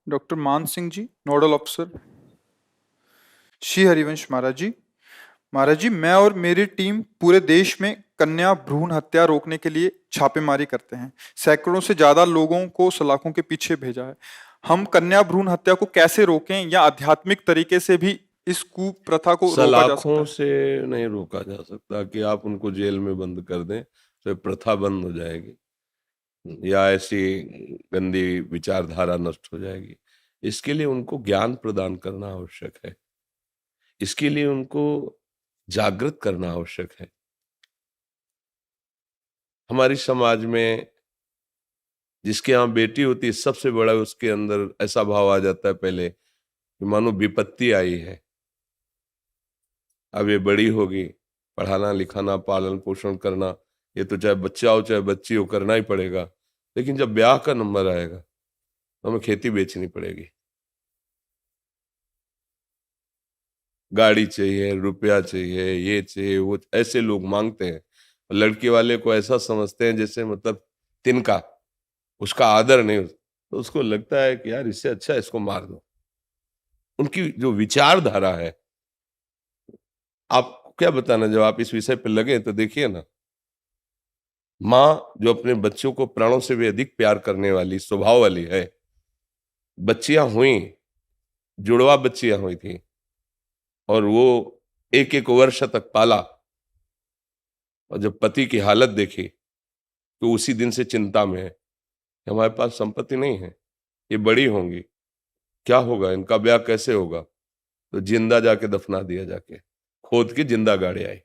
Doctor मान Singh ji, nodal officer, Shri Harivansh महाराज जी। महाराज जी, मैं और मेरी टीम पूरे देश में कन्या भ्रूण हत्या रोकने के लिए छापेमारी करते हैं। सैकड़ों से ज्यादा लोगों को सलाखों के पीछे भेजा है। हम कन्या भ्रूण हत्या को कैसे रोकें या आध्यात्मिक तरीके से भी इस कुप्रथा को रोका जा सकता सलाखों है? से नहीं रोका जा सकता कि आप उनको जेल में बंद कर दें तो ये प्रथा बंद हो जाएगी या ऐसी गंदी विचारधारा नष्ट हो जाएगी। इसके लिए उनको ज्ञान प्रदान करना आवश्यक है। इसके लिए उनको जागृत करना आवश्यक है। हमारी समाज में जिसके यहाँ बेटी होती है सबसे बड़ा उसके अंदर ऐसा भाव आ जाता है पहले कि मानो विपत्ति आई है, अब ये बड़ी होगी, पढ़ाना लिखाना पालन पोषण करना ये तो चाहे बच्चा हो चाहे बच्ची हो करना ही पड़ेगा। लेकिन जब ब्याह का नंबर आएगा तो हमें खेती बेचनी पड़ेगी, गाड़ी चाहिए, रुपया चाहिए, ये चाहिए, वो ऐसे लोग मांगते हैं। और लड़की वाले को ऐसा समझते हैं जैसे मतलब तिनका, उसका आदर नहीं तो उसको लगता है कि यार इससे अच्छा इसको मार दो। उनकी जो विचारधारा है, आप क्या बताना, जब आप इस विषय पे लगे तो देखिए ना, माँ जो अपने बच्चों को प्राणों से भी अधिक प्यार करने वाली स्वभाव वाली है, बच्चियां हुई, जुड़वा बच्चियां हुई थी और वो एक एक वर्ष तक पाला, और जब पति की हालत देखी तो उसी दिन से चिंता में है कि हमारे पास संपत्ति नहीं है, ये बड़ी होंगी, क्या होगा, इनका ब्याह कैसे होगा। तो जिंदा जाके दफना दिया, जाके खोद के जिंदा गाड़े आई।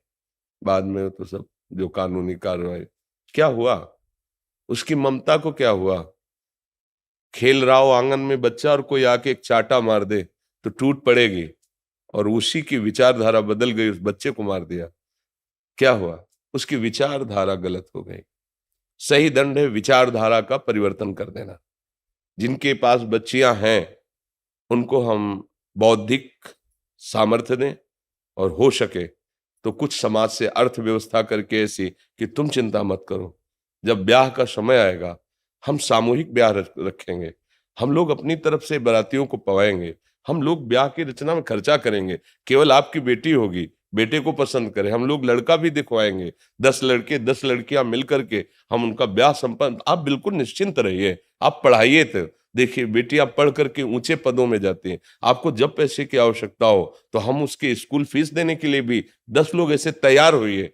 बाद में तो सब जो कानूनी कार्रवाई, क्या हुआ, उसकी ममता को क्या हुआ। खेल रहा हो आंगन में बच्चा और कोई आके एक चाटा मार दे तो टूट पड़ेगी, और उसी की विचारधारा बदल गई, उस बच्चे को मार दिया, क्या हुआ, उसकी विचारधारा गलत हो गई। सही दंड है विचारधारा का परिवर्तन कर देना। जिनके पास बच्चियां हैं उनको हम बौद्धिक सामर्थ्य दें, और हो सके तो कुछ समाज से अर्थव्यवस्था करके ऐसी कि तुम चिंता मत करो, जब ब्याह का समय आएगा हम सामूहिक ब्याह रखेंगे, हम लोग अपनी तरफ से बारातियों को पवाएंगे, हम लोग ब्याह की रचना में खर्चा करेंगे, केवल आपकी बेटी होगी, बेटे को पसंद करें, हम लोग लड़का भी दिखवाएंगे, 10 लड़के 10 लड़कियां मिल करके हम उनका ब्याह संपन्न। आप बिल्कुल निश्चिंत रहिए, आप पढ़ाइए। तो देखिए बेटियां पढ़ करके ऊंचे पदों में जाती हैं, आपको जब पैसे की आवश्यकता हो तो हम उसके स्कूल फीस देने के लिए भी 10 लोग ऐसे तैयार होइए।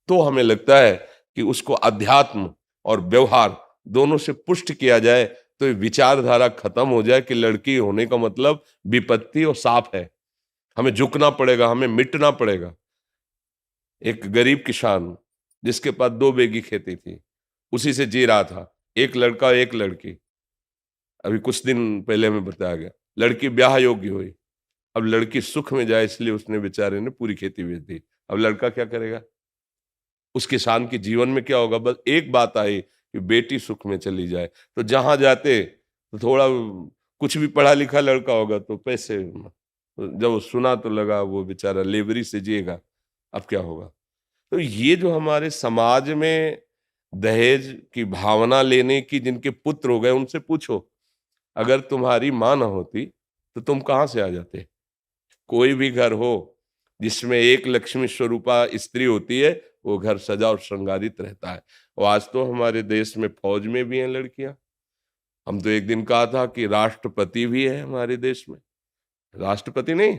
तो हमें लगता है कि उसको अध्यात्म और व्यवहार दोनों से पुष्ट किया जाए तो ये विचारधारा खत्म हो जाए कि लड़की होने का मतलब विपत्ति और साफ है, हमें झुकना पड़ेगा, हमें मिटना पड़ेगा। एक गरीब किसान जिसके पास 2 बीघी खेती थी, उसी से जी रहा था, एक लड़का एक लड़की, अभी कुछ दिन पहले हमें बताया गया, लड़की ब्याह योग्य हुई। अब लड़की सुख में जाए इसलिए उसने बेचारे ने पूरी खेती बेच दी। अब लड़का क्या करेगा, उस किसान के जीवन में क्या होगा, बस एक बात आई कि बेटी सुख में चली जाए। तो जहां जाते तो थोड़ा कुछ भी पढ़ा लिखा लड़का होगा तो पैसे, तो जब सुना तो लगा वो बेचारा लेबरी से जिएगा, अब क्या होगा। तो ये जो हमारे समाज में दहेज की भावना लेने की जिनके पुत्र हो गए उनसे पूछो, अगर तुम्हारी मां ना होती तो तुम कहां से आ जाते। कोई भी घर हो जिसमें एक लक्ष्मी स्वरूपा स्त्री होती है वो घर सजा और श्रृंगारित रहता है। और आज तो हमारे देश में फौज में भी हैं लड़कियां। हम तो एक दिन कहा था कि राष्ट्रपति भी है हमारे देश में, राष्ट्रपति नहीं,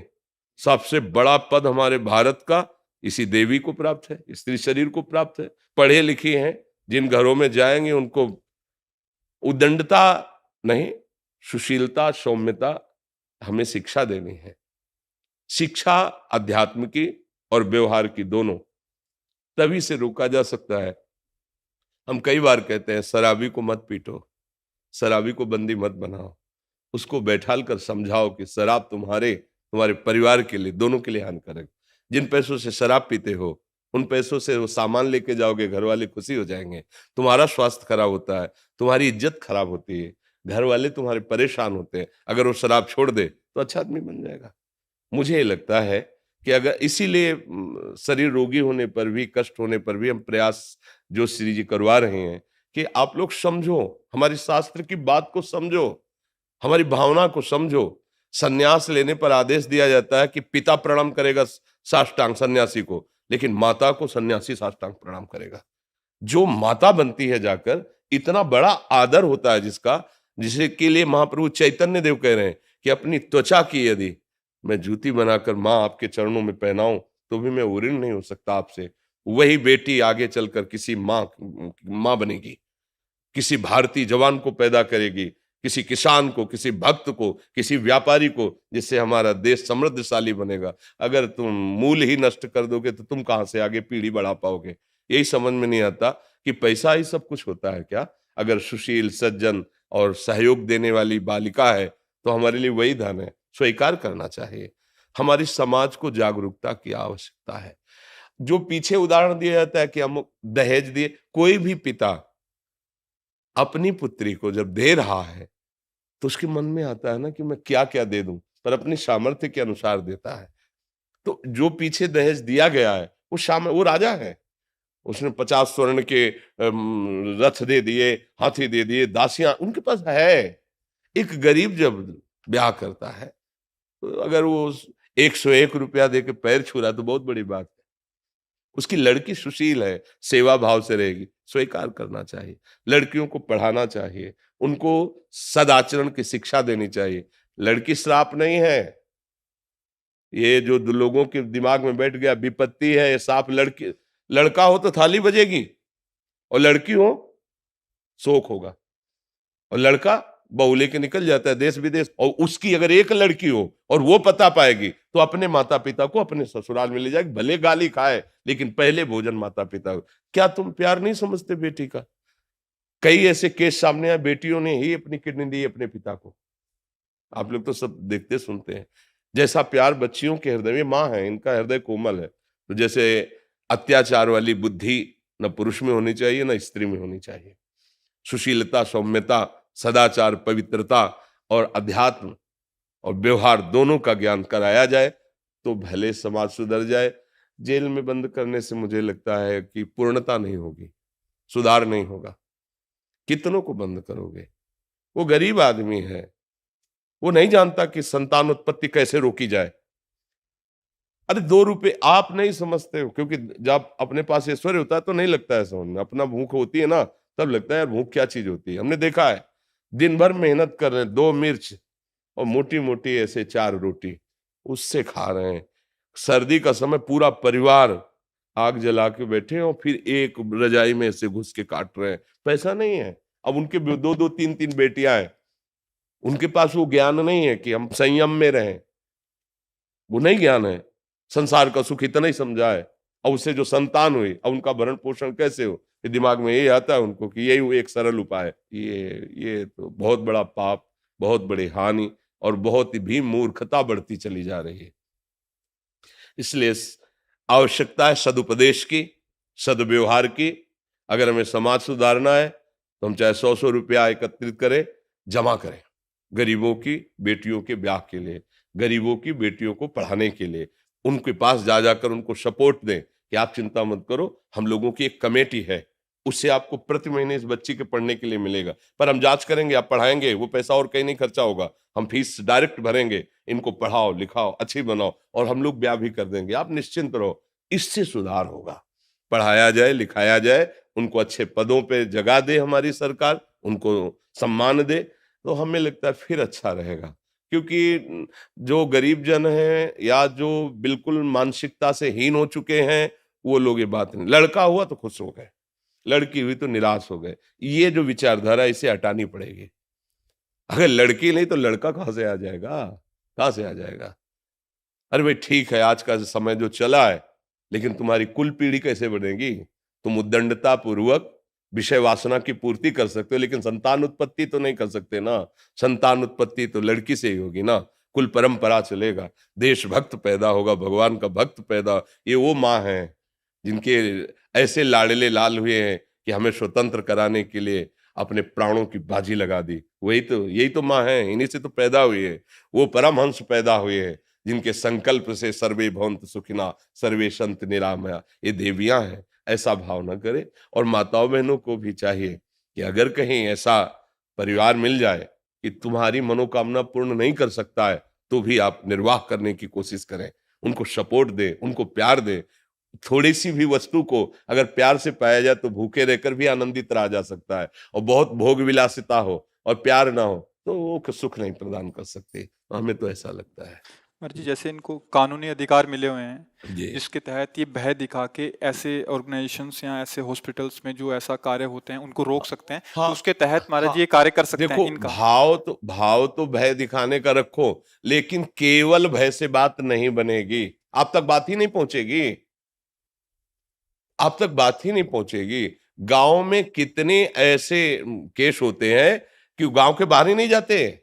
सबसे बड़ा पद हमारे भारत का इसी देवी को प्राप्त है, स्त्री शरीर को प्राप्त है। पढ़े लिखे हैं, जिन घरों में जाएंगे उनको उदंडता नहीं, सुशीलता सौम्यता हमें शिक्षा देनी है। शिक्षा अध्यात्म की और व्यवहार की दोनों, तभी से रोका जा सकता है। हम कई बार कहते हैं शराबी को मत पीटो, शराबी को बंदी मत बनाओ, उसको बैठाल कर समझाओ कि शराब तुम्हारे तुम्हारे परिवार के लिए दोनों के लिए हानिकारक। जिन पैसों से शराब पीते हो उन पैसों से वो सामान लेके जाओगे, घर वाले खुशी हो जाएंगे, तुम्हारा स्वास्थ्य खराब होता है, तुम्हारी इज्जत खराब होती है, घर वाले तुम्हारे परेशान होते हैं। अगर वो शराब छोड़ दे तो अच्छा आदमी बन जाएगा। मुझे ये लगता है कि अगर इसीलिए शरीर रोगी होने पर भी, कष्ट होने पर भी हम प्रयास जो श्री जी करवा रहे हैं कि आप लोग समझो, हमारी शास्त्र की बात को समझो। हमारी भावना को समझो। सन्यास लेने पर आदेश दिया जाता है कि पिता प्रणाम करेगा साष्टांग सन्यासी को, लेकिन माता को सन्यासी साष्टांग प्रणाम करेगा। जो माता बनती है जाकर, इतना बड़ा आदर होता है जिसका, जिसे के लिए महाप्रभु चैतन्य देव कह रहे हैं कि अपनी त्वचा की यदि मैं जूती बनाकर माँ आपके चरणों में पहनाऊं तो भी मैं ऋणी नहीं हो सकता आपसे। वही बेटी आगे चलकर किसी माँ बनेगी, किसी भारतीय जवान को पैदा करेगी, किसी किसान को, किसी भक्त को, किसी व्यापारी को, जिससे हमारा देश समृद्धशाली बनेगा। अगर तुम मूल ही नष्ट कर दोगे तो तुम कहां से आगे पीढ़ी बढ़ा पाओगे? यही समझ में नहीं आता कि पैसा ही सब कुछ होता है क्या? अगर सुशील, सज्जन और सहयोग देने वाली बालिका है तो हमारे लिए वही धन है। स्वीकार करना चाहिए। हमारी समाज को जागरूकता की आवश्यकता है। जो पीछे उदाहरण दिया जाता है कि हम दहेज दिए, कोई भी पिता अपनी पुत्री को जब दे रहा है तो उसके मन में आता है ना कि मैं क्या क्या दे दूं, पर अपनी सामर्थ्य के अनुसार देता है। तो जो पीछे दहेज दिया गया है वो राजा है। उसने 50 स्वर्ण के रथ दे दिए, हाथी दे दिए, दासियां उनके पास है। एक गरीब जब ब्याह करता है तो अगर वो 101 रुपया दे के पैर छू रहा है तो बहुत बड़ी बात है। उसकी लड़की सुशील है, सेवा भाव से रहेगी, स्वीकार करना चाहिए। लड़कियों को पढ़ाना चाहिए, उनको सदाचरण की शिक्षा देनी चाहिए। लड़की श्राप नहीं है। ये जो लोगों के दिमाग में बैठ गया विपत्ति है, ये साफ लड़की, लड़का हो तो थाली बजेगी और लड़की हो शोक होगा, और लड़का बहू लेके निकल जाता है देश विदेश। और उसकी अगर एक लड़की हो और वो पता पाएगी तो अपने माता पिता को अपने ससुराल में ले जाएगी, भले गाली खाए लेकिन पहले भोजन माता पिता को। क्या तुम प्यार नहीं समझते बेटी का? कई ऐसे केस सामने आए, बेटियों ने ही अपनी किडनी दी अपने पिता को। आप लोग तो सब देखते सुनते हैं। जैसा प्यार बच्चियों के हृदय में, माँ है, इनका हृदय कोमल है। तो जैसे अत्याचार वाली बुद्धि न पुरुष में होनी चाहिए न स्त्री में होनी चाहिए। सुशीलता, सौम्यता, सदाचार, पवित्रता और अध्यात्म और व्यवहार दोनों का ज्ञान कराया जाए तो भले समाज सुधर जाए। जेल में बंद करने से मुझे लगता है कि पूर्णता नहीं होगी, सुधार नहीं होगा। कितनों को बंद करोगे? वो गरीब आदमी है, वो नहीं जानता कि संतान उत्पत्ति कैसे रोकी जाए। अरे 2 रुपए आप नहीं समझते हो, क्योंकि जब अपने पास ऐश्वर्य होता है तो नहीं लगता है समझ में। अपना भूख होती है ना, तब लगता है यार भूख क्या चीज होती है। हमने देखा है, दिन भर मेहनत कर रहे हैं, 2 मिर्च और मोटी मोटी ऐसे 4 रोटी उससे खा रहे हैं। सर्दी का समय पूरा परिवार आग जला के बैठे हैं और फिर एक रजाई में ऐसे घुस के काट रहे हैं। पैसा नहीं है। अब उनके 2-2 3-3 बेटियां हैं, उनके पास वो ज्ञान नहीं है कि हम संयम में रहें। वो नहीं ज्ञान है, संसार का सुख इतना ही समझा है। और उससे जो संतान हुई, अब उनका भरण पोषण कैसे हो, ये दिमाग में यही आता है उनको कि यही एक सरल उपाय है। ये तो बहुत बड़ा पाप, बहुत बड़ी हानि और बहुत ही भी मूर्खता बढ़ती चली जा रही है। इसलिए आवश्यकता है सदुपदेश की, सदव्यवहार की। अगर हमें समाज सुधारना है तो हम चाहे 100-100 रुपया एकत्रित करें, जमा करें गरीबों की बेटियों के ब्याह के लिए, गरीबों की बेटियों को पढ़ाने के लिए। उनके पास जा जाकर उनको सपोर्ट दें कि आप चिंता मत करो, हम लोगों की एक कमेटी है, उससे आपको प्रति महीने इस बच्ची के पढ़ने के लिए मिलेगा। पर हम जांच करेंगे, आप पढ़ाएंगे, वो पैसा और कहीं नहीं खर्चा होगा, हम फीस डायरेक्ट भरेंगे। इनको पढ़ाओ, लिखाओ, अच्छी बनाओ और हम लोग ब्याह भी कर देंगे, आप निश्चिंत रहो। इससे सुधार होगा। पढ़ाया जाए, लिखाया जाए, उनको अच्छे पदों पे जगह दे हमारी सरकार, उनको सम्मान दे, तो हमें लगता है फिर अच्छा रहेगा। क्योंकि जो गरीब जन हैं या जो बिल्कुल मानसिकता से हीन हो चुके हैं, वो लोग ये बात नहीं। लड़का हुआ तो खुश हो गए, लड़की हुई तो निराश हो गए। ये जो विचारधारा इसे हटानी पड़ेगी। अगर लड़की नहीं तो लड़का कहां से आ जाएगा? कहां से आ जाएगा? अरे भाई ठीक है, आज का समय जो चला है, लेकिन तुम्हारी कुल पीढ़ी कैसे बढ़ेगी? तुम उद्दंडता पूर्वक विषय वासना की पूर्ति कर सकते हो, लेकिन संतान उत्पत्ति तो नहीं कर सकते ना। संतान उत्पत्ति तो लड़की से ही होगी ना, कुल परंपरा चलेगा, देशभक्त पैदा होगा, भगवान का भक्त पैदा। ये वो माँ है जिनके ऐसे लाडले लाल हुए हैं कि हमें स्वतंत्र कराने के लिए अपने प्राणों की बाजी लगा दी। यही तो माँ है, इन्हीं से तो पैदा हुई है। वो परमहंस पैदा हुए हैं जिनके संकल्प से सर्वे भवन्तु सुखिना सर्वे सन्तु निरामया, ये देवियां हैं। ऐसा भाव न करे। और माताओं बहनों को भी चाहिए कि अगर कहीं ऐसा परिवार मिल जाए कि तुम्हारी मनोकामना पूर्ण नहीं कर सकता है तो भी आप निर्वाह करने की कोशिश करें, उनको सपोर्ट दे, उनको प्यार दे। थोड़ी सी भी वस्तु को अगर प्यार से पाया जाए तो भूखे रहकर भी आनंदित रहा जा सकता है, और बहुत भोग विलासिता हो और प्यार ना हो तो वो सुख नहीं प्रदान कर सकते। हमें तो ऐसा लगता है। जी, जैसे इनको कानूनी अधिकार मिले हुए हैं जी जिसके तहत ये भय दिखा के ऐसे ऑर्गेनाइजेशंस या ऐसे हॉस्पिटल्स में जो ऐसा कार्य होते हैं उनको रोक सकते हैं, हाँ तो उसके तहत महाराज हाँ, जी ये कार्य कर सकते हैं देखो इनका। भाव तो भय दिखाने का रखो, लेकिन केवल भय से बात नहीं बनेगी, आप तक बात ही नहीं पहुंचेगी, आप तक बात ही नहीं पहुंचेगी। गांव में कितने ऐसे केस होते हैं कि गांव के बाहर ही नहीं जाते,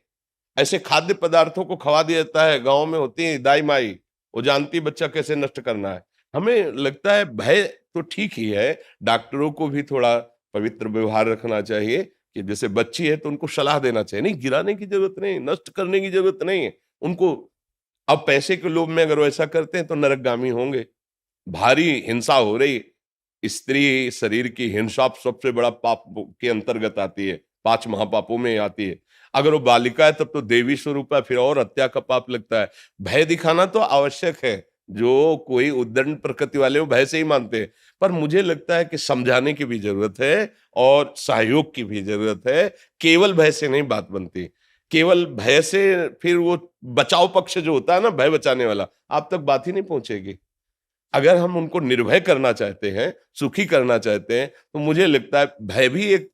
ऐसे खाद्य पदार्थों को खवा दिया जाता है। गांव में होती है दाई माई, वो जानती बच्चा कैसे नष्ट करना है। हमें लगता है भय तो ठीक ही है, डॉक्टरों को भी थोड़ा पवित्र व्यवहार रखना चाहिए कि जैसे बच्ची है तो उनको सलाह देना चाहिए, नहीं गिराने की जरूरत नहीं, नष्ट करने की जरूरत नहीं है उनको। अब पैसे के लोभ में अगर वो ऐसा करते हैं तो नरकगामी होंगे। भारी हिंसा हो रही, स्त्री शरीर की हिंसा सबसे बड़ा पाप के अंतर्गत आती है, 5 महापापों में आती है। अगर वो बालिका है तब तो देवी स्वरूप है, फिर और हत्या का पाप लगता है। भय दिखाना तो आवश्यक है, जो कोई उद्दंड प्रकृति वाले वो भय से ही मानते हैं, पर मुझे लगता है कि समझाने की भी जरूरत है और सहयोग की भी जरूरत है। केवल भय से नहीं बात बनती, केवल भय से फिर वो बचाव पक्ष जो होता है ना, भय बचाने वाला, आप तक बात ही नहीं पहुंचेगी। अगर हम उनको निर्भय करना चाहते हैं, सुखी करना चाहते हैं, तो मुझे लगता है भय भी एक,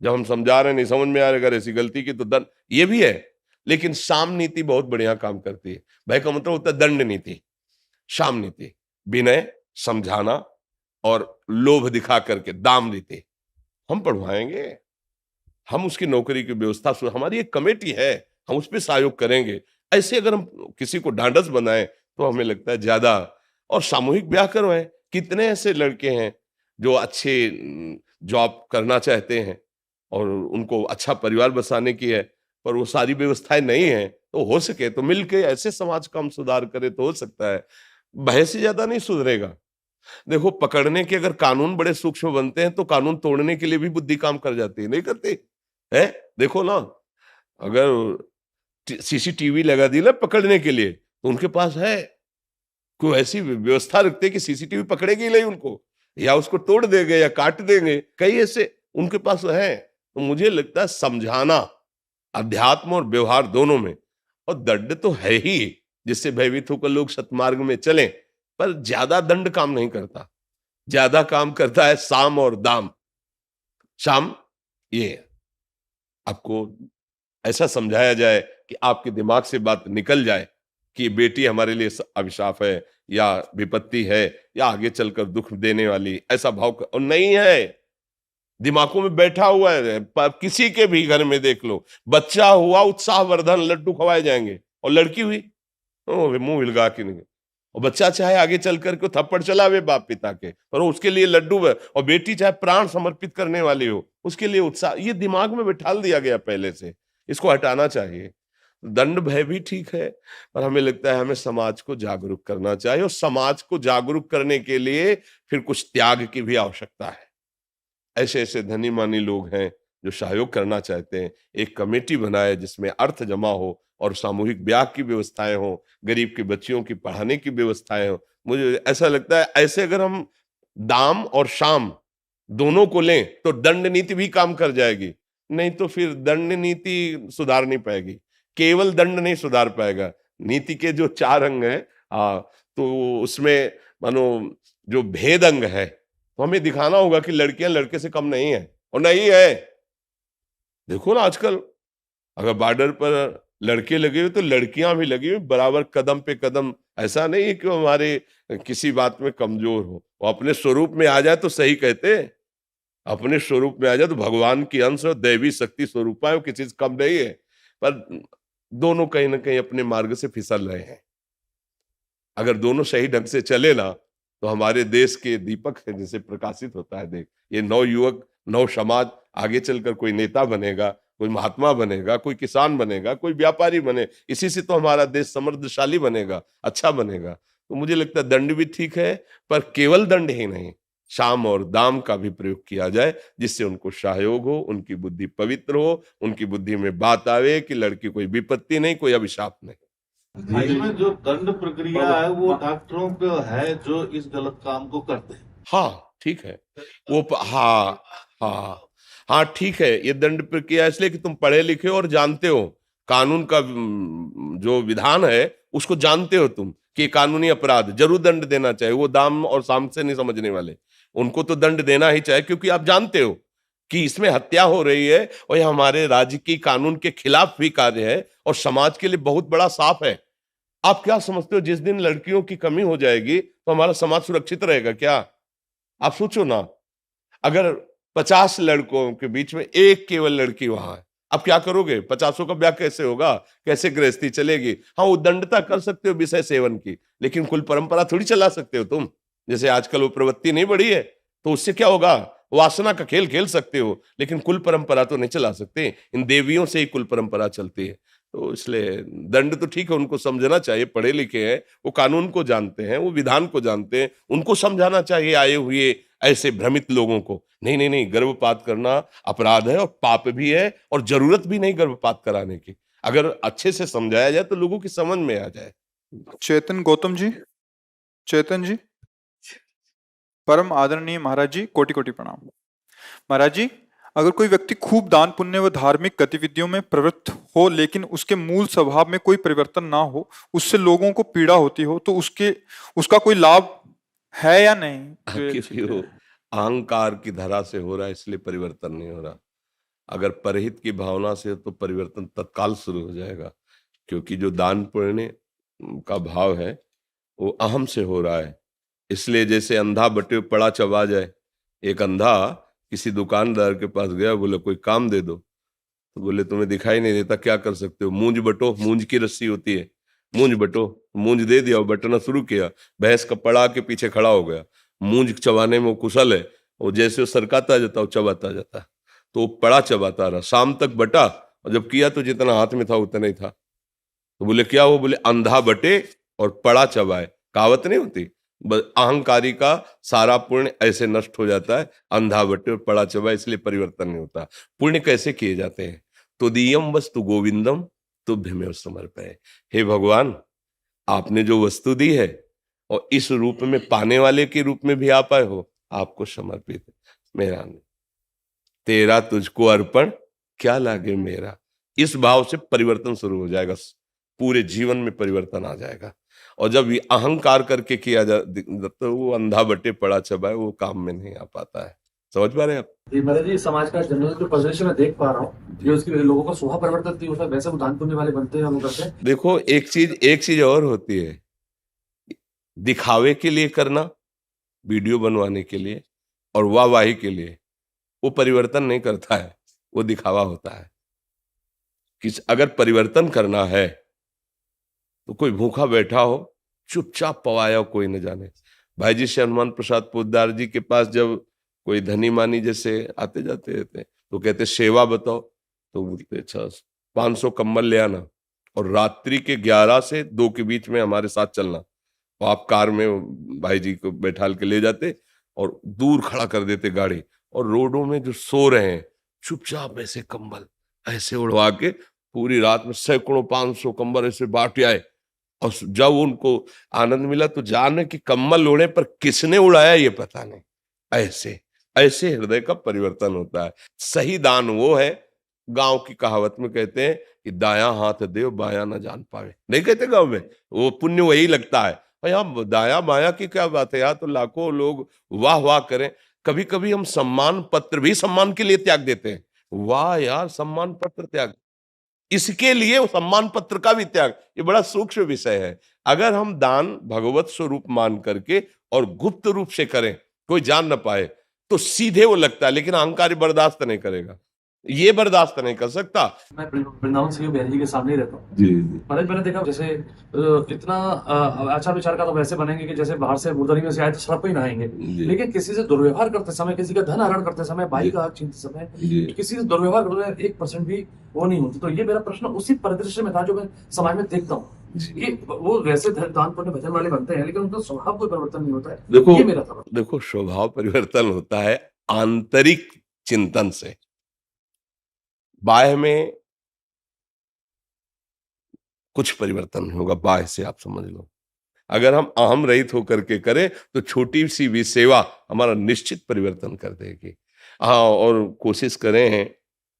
जब हम समझा रहे हैं नहीं समझ में आ रहा, अगर ऐसी गलती की तो दंड, ये भी है। लेकिन साम नीति बहुत बढ़िया काम करती है। भय का मतलब होता है दंड नीति, साम नीति विनय, समझाना और लोभ दिखा करके दाम नीति हम पढ़वाएंगे। हम उसकी नौकरी की व्यवस्था, हमारी एक कमेटी है, हम उस पर सहयोग करेंगे। ऐसे अगर हम किसी को ढांढस बनाएं तो हमें लगता है ज्यादा। और सामूहिक ब्याह करवाएं, कितने ऐसे लड़के हैं जो अच्छे जॉब करना चाहते हैं और उनको अच्छा परिवार बसाने की है, पर वो सारी व्यवस्थाएं नहीं है, तो हो सके तो मिलके ऐसे समाज का हम सुधार करें तो हो सकता है। भय से ज्यादा नहीं सुधरेगा। देखो पकड़ने के अगर कानून बड़े सूक्ष्म बनते हैं तो कानून तोड़ने के लिए भी बुद्धि काम कर जाती है, नहीं करती है? देखो ना, अगर सीसीटीवी लगा दी ना पकड़ने के लिए, तो उनके पास है कोई ऐसी व्यवस्था रखते कि सीसीटीवी पकड़ेगी नहीं उनको, या उसको तोड़ देंगे या काट देंगे, कई ऐसे उनके पास है। तो मुझे लगता है समझाना अध्यात्म और व्यवहार दोनों में, और दंड तो है ही जिससे भयभीत होकर लोग सतमार्ग में चलें, पर ज्यादा दंड काम नहीं करता, ज्यादा काम करता है साम और दाम। साम ये आपको ऐसा समझाया जाए कि आपके दिमाग से बात निकल जाए कि बेटी हमारे लिए अभिशाप है या विपत्ति है या आगे चलकर दुख देने वाली, ऐसा भाव और नहीं है, दिमागों में बैठा हुआ है। किसी के भी घर में देख लो, बच्चा हुआ उत्साहवर्धन लड्डू खवाए जाएंगे, और लड़की हुई मुंह हिलगा के नहीं, और बच्चा चाहे आगे चल करके थप्पड़ चलावे बाप पिता के, और उसके लिए लड्डू है, और बेटी चाहे प्राण समर्पित करने वाली हो उसके लिए उत्साह। ये दिमाग में बिठाल दिया गया पहले से, इसको हटाना चाहिए। दंड भय भी ठीक है, पर हमें लगता है हमें समाज को जागरूक करना चाहिए, और समाज को जागरूक करने के लिए फिर कुछ त्याग की भी आवश्यकता है। ऐसे ऐसे धनी मानी लोग हैं जो सहयोग करना चाहते हैं, एक कमेटी बनाए जिसमें अर्थ जमा हो और सामूहिक ब्याह की व्यवस्थाएं हो, गरीब की बच्चियों की पढ़ाने की व्यवस्थाएं हो। मुझे ऐसा लगता है ऐसे अगर हम दाम और शाम दोनों को लें तो दंड नीति भी काम कर जाएगी, नहीं तो फिर दंड नीति सुधार नहीं पाएगी, केवल दंड नहीं सुधार पाएगा। नीति के जो 4 अंग हैं, तो उसमें मानो जो भेद अंग है, तो हमें दिखाना होगा कि लड़कियां लड़के से कम नहीं है, और नहीं है। देखो ना आजकल अगर बॉर्डर पर लड़के लगे हुए तो लड़कियां भी लगी हुई बराबर, कदम पे कदम। ऐसा नहीं है कि वो हमारे किसी बात में कमजोर हो, वो अपने स्वरूप में आ जाए तो सही कहते हैं, अपने स्वरूप में आ जाए तो भगवान की अंश और दैवी शक्ति स्वरूप है, वो किसी से कम नहीं है। पर दोनों कहीं ना कहीं अपने मार्ग से फिसल रहे हैं। अगर दोनों सही ढंग से चले ना तो हमारे देश के दीपक है जैसे प्रकाशित होता है। देख ये नौ युवक, नौ समाज आगे चलकर कोई नेता बनेगा, कोई महात्मा बनेगा, कोई किसान बनेगा, कोई व्यापारी बने, इसी से तो हमारा देश समृद्धशाली बनेगा, अच्छा बनेगा। तो मुझे लगता है दंड भी ठीक है, पर केवल दंड ही नहीं, साम और दाम का भी प्रयोग किया जाए, जिससे उनको सहयोग हो, उनकी बुद्धि पवित्र हो, उनकी बुद्धि में बात आवे कि लड़की कोई विपत्ति नहीं, कोई अभिशाप नहीं। इसमें जो दंड प्रक्रिया है वो डॉक्टरों पे है जो इस गलत काम को करते हैं। हाँ ठीक है, हाँ हाँ हाँ ठीक है, ये दंड प्रक्रिया इसलिए कि तुम पढ़े लिखे हो और जानते हो कानून का जो विधान है उसको जानते हो तुम कि कानूनी अपराध जरूर दंड देना चाहिए। वो दाम और साम से नहीं समझने वाले, उनको तो दंड देना ही चाहिए, क्योंकि आप जानते हो कि इसमें हत्या हो रही है और यह हमारे राज्य की कानून के खिलाफ भी कार्य है और समाज के लिए बहुत बड़ा साफ है। आप क्या समझते हो जिस दिन लड़कियों की कमी हो जाएगी तो हमारा समाज सुरक्षित रहेगा क्या? आप सोचो ना, अगर 50 लड़कों के बीच में एक केवल लड़की वहां है, आप क्या करोगे? 50 का ब्याह कैसे होगा? कैसे गृहस्थी चलेगी? हाँ, वो दंडता कर सकते हो विषय सेवन की, लेकिन कुल परंपरा थोड़ी चला सकते हो तुम। जैसे आजकल वो प्रवृत्ति नहीं बढ़ी है तो उससे क्या होगा? वासना का खेल खेल सकते हो, लेकिन कुल परंपरा तो नहीं चला सकते। इन देवियों से ही कुल परंपरा चलती है। तो इसलिए दंड तो ठीक है, उनको समझना चाहिए, पढ़े लिखे हैं, वो कानून को जानते हैं, वो विधान को जानते हैं, उनको समझाना चाहिए आए हुए ऐसे भ्रमित लोगों को। नहीं नहीं नहीं, गर्भपात करना अपराध है और पाप भी है और जरूरत भी नहीं गर्भपात कराने की। अगर अच्छे से समझाया जाए तो लोगों की समझ में आ जाए। चेतन गौतम जी, चेतन जी, परम आदरणीय महाराज जी, कोटि कोटि प्रणाम। महाराज जी, अगर कोई व्यक्ति खूब दान पुण्य व धार्मिक गतिविधियों में प्रवृत्त हो लेकिन उसके मूल स्वभाव में कोई परिवर्तन ना हो, उससे लोगों को पीड़ा होती हो, तो उसका कोई लाभ है या नहीं? क्योंकि वो अहंकार की धरा से हो रहा है, इसलिए परिवर्तन नहीं हो रहा। अगर परहित की भावना से तो परिवर्तन तत्काल शुरू हो जाएगा, क्योंकि जो दान पुण्य का भाव है वो अहम से हो रहा है। इसलिए जैसे अंधा बटे पड़ा चबा जाए, एक अंधा किसी दुकानदार के पास गया, बोले कोई काम दे दो, तो बोले तुम्हें दिखाई नहीं देता, क्या कर सकते हो? मूंज बटो, मूंज की रस्सी होती है, मूंज बटो। मूंज दे दिया, बटना शुरू किया, भैंस का पड़ा के पीछे खड़ा हो गया। मूंज चबाने में वो कुशल है, वो जैसे वो सरकाता जाता वो चबाता जाता, तो वो पड़ा चबाता रहा, शाम तक बटा, और जब किया तो जितना हाथ में था उतना ही था। तो बोले क्या? वो बोले अंधा बटे और पड़ा चबाए, कहावत नहीं होती? अहंकारी का सारा पुण्य ऐसे नष्ट हो जाता है, अंधा बटे और पड़ा चबाए, इसलिए परिवर्तन नहीं होता। पुण्य कैसे किए जाते हैं? तो दियम वस्तु गोविंदम तुभ्यमेव समर्पये। हे भगवान, आपने जो वस्तु दी है और इस रूप में पाने वाले के रूप में भी आप आए हो, आपको समर्पित है। मेरा नहीं, तेरा तुझको अर्पण, क्या लागे मेरा। इस भाव से परिवर्तन शुरू हो जाएगा, पूरे जीवन में परिवर्तन आ जाएगा। और जब ये अहंकार करके किया जा तो वो अंधा बटे पड़ा चबाए, वो काम में नहीं आ पाता है। समझ पा रहे हैं आप? जी महाराज जी, समाज का जनरल जो पोजीशन मैं देख पा रहा हूँ, जो उसकी लोगों का स्वभाव परिवर्तन नहीं होता, वैसे वो दान पुण्य वाले बनते हैं, हम करते हैं। देखो, एक चीज और होती है, दिखावे के लिए करना, वीडियो बनवाने के लिए और वाहवाही के लिए, वो परिवर्तन नहीं करता है, वो दिखावा होता है। कि अगर परिवर्तन करना है तो कोई भूखा बैठा हो, चुपचाप पवाया हो, कोई न जाने। भाई जी से हनुमान प्रसाद पोद्दार जी के पास जब कोई धनी मानी जैसे आते जाते रहते तो कहते सेवा बताओ, तो बोलते अच्छा 500 कंबल ले आना और रात्रि के 11 से 2 के बीच में हमारे साथ चलना। तो आप कार में भाई जी को बैठाल के ले जाते और दूर खड़ा कर देते गाड़ी, और रोडों में जो सो रहे हैं चुपचाप ऐसे कंबल ऐसे उड़वा के पूरी रात में सैकड़ों 500 कंबल ऐसे बांट आए। और जब उनको आनंद मिला तो जाने कि कम्बल ओढ़े पर किसने उड़ाया ये पता नहीं। ऐसे ऐसे हृदय का परिवर्तन होता है। सही दान वो है, गांव की कहावत में कहते हैं कि दाया हाथ देव बाया ना जान पावे, नहीं कहते गांव में? वो पुण्य वही लगता है। यहाँ दाया बाया की क्या बात है? यहाँ तो लाखों लोग वाह वाह करें। कभी कभी हम सम्मान पत्र भी सम्मान के लिए त्याग देते हैं। वाह यार, सम्मान पत्र त्याग, इसके लिए सम्मान पत्र का भी त्याग, ये बड़ा सूक्ष्म विषय है। अगर हम दान भगवत स्वरूप मान करके और गुप्त रूप से करें, कोई जान न पाए, तो सीधे वो लगता है, लेकिन अहंकारी बर्दाश्त नहीं करेगा, ये बर्दाश्त नहीं कर सकता। मैं वृंदावन से बहन जी के सामने ही रहता हूँ जी महाराज। मैंने देखा जैसे इतना आचार विचार का तो वैसे बनेंगे कि जैसे बाहर से मुर्दरी में से आए तो सड़क पे ही नहाएंगे, लेकिन किसी से दुर्व्यवहार करते समय, किसी का धन हरण करते समय, भाई का हक छीनते समय, किसी से दुर्व्यवहार करते 1% भी वो नहीं होती। तो ये मेरा प्रश्न उसी परिदृश्य में था जो मैं समाज में देखता हूँ। ये वो वैसे दानपुण्य भजन वाले बनते हैं, लेकिन उनका स्वभाव कोई परिवर्तन नहीं होता है। देखो ये मेरा था। देखो स्वभाव परिवर्तन होता है आंतरिक चिंतन से, बाह्य में कुछ परिवर्तन नहीं होगा। बाह्य से आप समझ लो, अगर हम अहम रहित होकर के करें तो छोटी सी भी सेवा हमारा निश्चित परिवर्तन कर देगी। हाँ, और कोशिश करें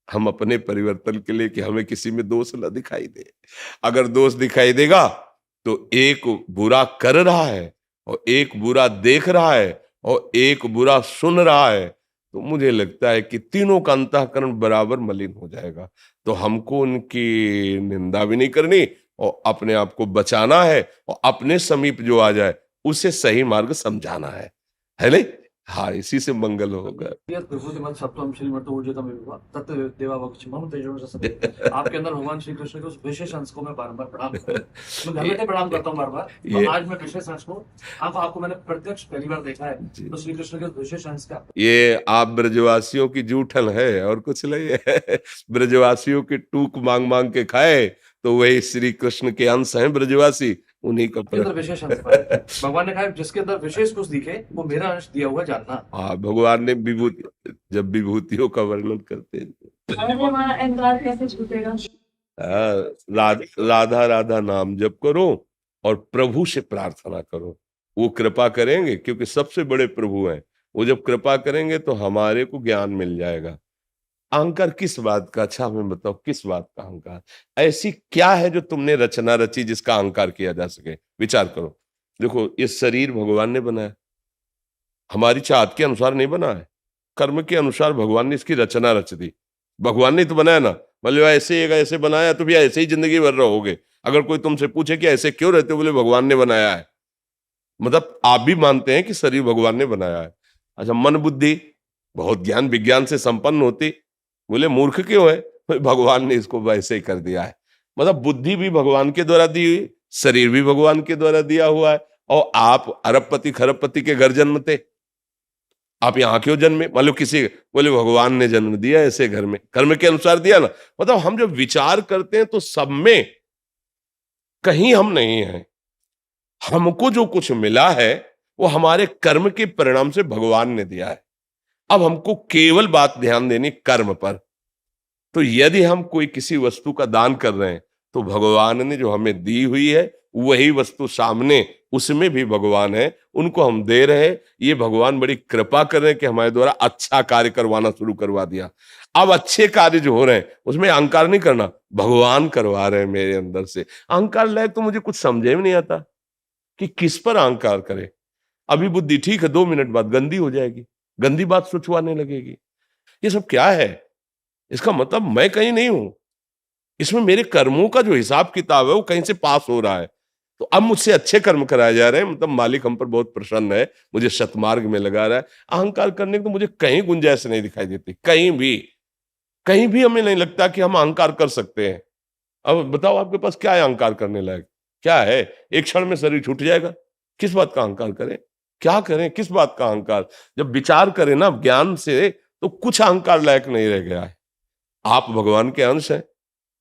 हम अपने परिवर्तन के लिए कि हमें किसी में दोष न दिखाई दे। अगर दोष दिखाई देगा तो एक बुरा कर रहा है और एक बुरा देख रहा है और एक बुरा सुन रहा है, तो मुझे लगता है कि तीनों का अंतःकरण बराबर मलिन हो जाएगा। तो हमको उनकी निंदा भी नहीं करनी और अपने आप को बचाना है, और अपने समीप जो आ जाए उसे सही मार्ग समझाना है नहीं? हाँ, इसी से मंगल होगा। आपके अंदर भगवान श्री कृष्ण के उस विशेष अंश को मैं बार-बार प्रणाम करता हूं। मैं घर बैठे प्रणाम करता हूं बार-बार, ये- और आज मैं विशेष अंश को आपको मैंने प्रत्यक्ष पहली बार देखा है। जी। तो श्री कृष्ण के उस विशेष अंश का ये आप ब्रजवासियों की जूठन है और कुछ नहीं है। ब्रजवासियों की टूक मांग मांग के खाए तो वही श्री कृष्ण के अंश हैं ब्रजवासी, उन्हीं का के अंदर विशेष अंश पाया। भगवान ने कहा जिसके अंदर विशेष कुछ दिखे वो मेरा अंश दिया हुआ जानना। हाँ, भगवान ने विभूति, जब विभूतियों का वर्णन करते हैं, अरे वहाँ अहंकार कैसे छूटेगा? राधा राधा नाम जप करो और प्रभु से प्रार्थना करो, वो कृपा करेंगे, क्योंकि सबसे बड़े प्रभु हैं। वो जब कृपा करेंगे तो हमारे को ज्ञान मिल जाएगा। अहंकार किस बात का? अच्छा हमें बताओ, किस बात का अहंकार? ऐसी क्या है जो तुमने रचना रची जिसका अहंकार किया जा सके? विचार करो। देखो, ये शरीर भगवान ने बनाया, हमारी चाहत के अनुसार नहीं बना है, कर्म के अनुसार भगवान ने इसकी रचना रच दी। भगवान ने तो बनाया ना, मतलब ऐसे बनाया तो भी ऐसे ही जिंदगी भर रहोगे। अगर कोई तुमसे पूछे कि ऐसे क्यों रहते हो, बोले भगवान ने बनाया है। मतलब आप भी मानते हैं कि शरीर भगवान ने बनाया है। अच्छा, मन बुद्धि बहुत ज्ञान विज्ञान से संपन्न होती, बोले मूर्ख क्यों है? भगवान ने इसको वैसे ही कर दिया है। मतलब बुद्धि भी भगवान के द्वारा दी हुई, शरीर भी भगवान के द्वारा दिया हुआ है। और आप अरबपति खरबपति के घर जन्मते, आप यहाँ क्यों जन्मे? मान लो किसी, बोले भगवान ने जन्म दिया ऐसे घर में, कर्म के अनुसार दिया ना। मतलब हम जब विचार करते हैं तो सब में कहीं हम नहीं है। हमको जो कुछ मिला है वो हमारे कर्म के परिणाम से भगवान ने दिया है। अब हमको केवल बात ध्यान देनी कर्म पर। तो यदि हम कोई किसी वस्तु का दान कर रहे हैं तो भगवान ने जो हमें दी हुई है वही वस्तु सामने, उसमें भी भगवान है, उनको हम दे रहे हैं। ये भगवान बड़ी कृपा कर रहे हैं कि हमारे द्वारा अच्छा कार्य करवाना शुरू करवा दिया। अब अच्छे कार्य जो हो रहे हैं उसमें अहंकार नहीं करना, भगवान करवा रहे हैं मेरे अंदर से। अहंकार लायक तो मुझे कुछ समझे में नहीं आता कि किस पर अहंकार करे। अभी बुद्धि ठीक है, 2 मिनट बाद गंदी हो जाएगी, गंदी बात सोचवाने लगेगी। ये सब क्या है? इसका मतलब मैं कहीं नहीं हूं, इसमें मेरे कर्मों का जो हिसाब किताब है वो कहीं से पास हो रहा है। तो अब मुझसे अच्छे कर्म कराए जा रहे हैं, मतलब मालिक हम पर बहुत प्रसन्न है, मुझे सतमार्ग में लगा रहा है। अहंकार करने की तो मुझे कहीं गुंजाइश नहीं दिखाई देती, कहीं भी हमें नहीं लगता कि हम अहंकार कर सकते हैं। अब बताओ आपके पास क्या है अहंकार करने लायक? क्या है? एक क्षण में शरीर छूट जाएगा, किस बात का अहंकार करें? क्या करें? किस बात का अहंकार? जब विचार करें ना ज्ञान से तो कुछ अहंकार लायक नहीं रह गया है। आप भगवान के अंश हैं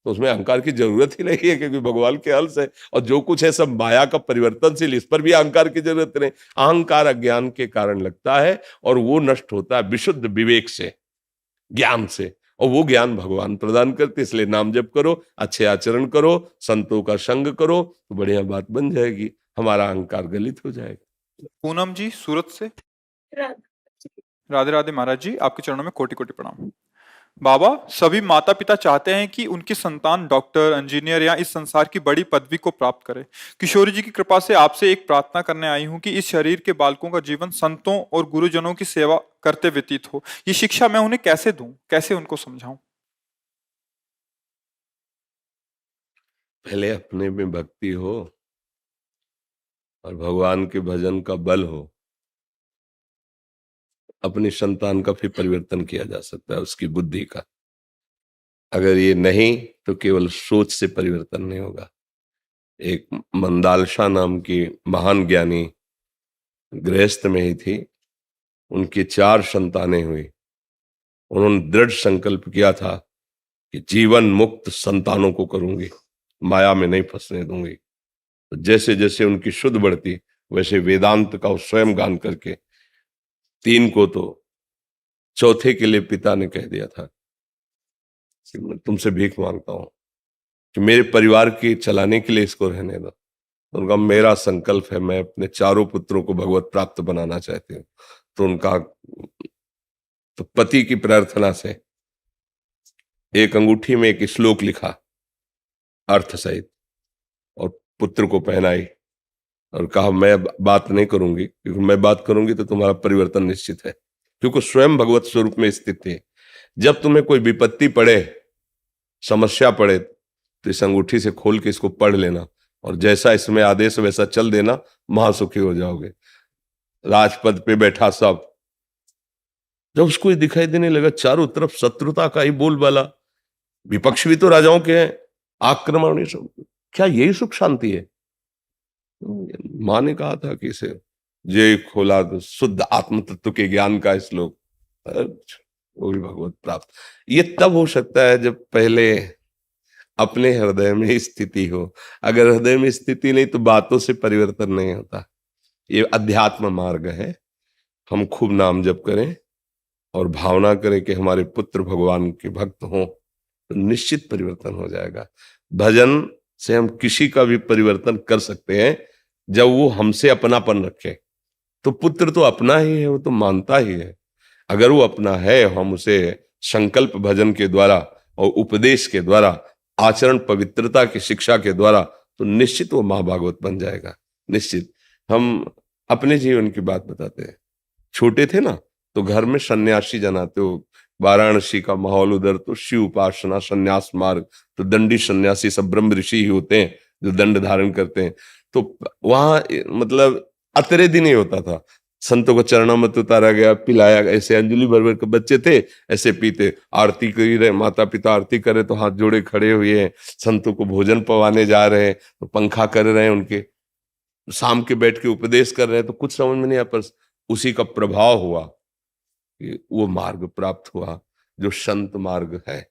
तो उसमें अहंकार की जरूरत ही नहीं है, क्योंकि भगवान के अंश है। और जो कुछ है सब माया का परिवर्तनशील, इस पर भी अहंकार की जरूरत नहीं। अहंकार अज्ञान के कारण लगता है और वो नष्ट होता है विशुद्ध विवेक से, ज्ञान से, और वो ज्ञान भगवान प्रदान करते। इसलिए नाम जप करो, अच्छे आचरण करो, संतों का संग करो, तो बढ़िया बात बन जाएगी, हमारा अहंकार गलित हो जाएगा। पूनम जी सूरत से। राधे राधे महाराज जी, आपके चरणों में कोटि कोटि प्रणाम। बाबा, सभी माता पिता चाहते हैं कि उनकी संतान डॉक्टर, इंजीनियर या इस संसार की बड़ी पदवी को प्राप्त करे। किशोरी जी की कृपा से आपसे एक प्रार्थना करने आई हूं कि इस शरीर के बालकों का जीवन संतों और गुरुजनों की सेवा करते व्यतीत हो। ये शिक्षा मैं उन्हें कैसे दूं, कैसे उनको समझाऊं? पहले अपने में भक्ति हो और भगवान के भजन का बल हो, अपनी संतान का फिर परिवर्तन किया जा सकता है, उसकी बुद्धि का। अगर ये नहीं तो केवल सोच से परिवर्तन नहीं होगा। एक मंदालशा नाम की महान ज्ञानी गृहस्थ में ही थी, उनकी 4 संतानें हुई। उन्होंने दृढ़ संकल्प किया था कि जीवन मुक्त संतानों को करूंगी, माया में नहीं फंसने दूंगी। जैसे जैसे उनकी शुद्ध बढ़ती, वैसे वेदांत का वो स्वयं गान करके 3 को तो चौथे के लिए पिता ने कह दिया था कि मैं तुमसे भीख मांगता हूं कि मेरे परिवार के चलाने के लिए इसको रहने दो। तो उनका मेरा संकल्प है, मैं अपने चारों पुत्रों को भगवत प्राप्त बनाना चाहती हूँ। तो उनका तो पति की प्रार्थना से एक अंगूठी में एक श्लोक लिखा अर्थ सहित और पुत्र को पहनाई और कहा मैं बात नहीं करूंगी, क्योंकि मैं बात करूंगी तो तुम्हारा परिवर्तन निश्चित है, क्योंकि स्वयं भगवत स्वरूप में स्थित थे। जब तुम्हें कोई विपत्ति पड़े, समस्या पड़े, तो इस अंगूठी से खोल के इसको पढ़ लेना और जैसा इसमें आदेश वैसा चल देना, महासुखी हो जाओगे। राजपद पे बैठा सब, जब उसको ये दिखाई देने लगा चारों तरफ शत्रुता का ही बोलबाला, विपक्ष भी तो राजाओं के हैं, आक्रमण, ये सब, क्या यही सुख शांति है? माँ ने कहा था कि इसे जे खोला तो शुद्ध आत्म तत्व के ज्ञान का श्लोक, वो भी भगवत प्राप्त। ये तब हो सकता है जब पहले अपने हृदय में स्थिति हो। अगर हृदय में स्थिति नहीं तो बातों से परिवर्तन नहीं होता। ये अध्यात्म मार्ग है। हम खूब नाम जप करें और भावना करें कि हमारे पुत्र भगवान के भक्त हों, तो निश्चित परिवर्तन हो जाएगा। भजन से हम किसी का भी परिवर्तन कर सकते हैं जब वो हमसे अपनापन रखे। तो पुत्र तो अपना ही है, वो तो मानता ही है। अगर वो अपना है, हम उसे संकल्प भजन के द्वारा और उपदेश के द्वारा, आचरण पवित्रता की शिक्षा के द्वारा, तो निश्चित वो महाभागवत बन जाएगा। निश्चित। हम अपने जीवन की बात बताते हैं। छोटे थे ना, तो घर में सन्यासी जन आते हो, वाराणसी का माहौल उधर, तो शिव उपासना, सन्यास मार्ग, तो दंडी सन्यासी सब ब्रह्म ऋषि ही होते हैं जो दंड धारण करते हैं। तो वहां मतलब अतरे दिन ही होता था, संतों को चरणों में उतारा गया, पिलाया, ऐसे अंजलि भर भर के बच्चे थे, ऐसे पीते, आरती कर रहे, माता पिता आरती कर रहे तो हाथ जोड़े खड़े हुए हैं, संतों को भोजन पवाने जा रहे हैं, तो पंखा कर रहे हैं, उनके शाम के बैठ के उपदेश कर रहे हैं, तो कुछ समझ में नहीं आया, पर उसी का प्रभाव हुआ कि वो मार्ग प्राप्त हुआ जो संत मार्ग है।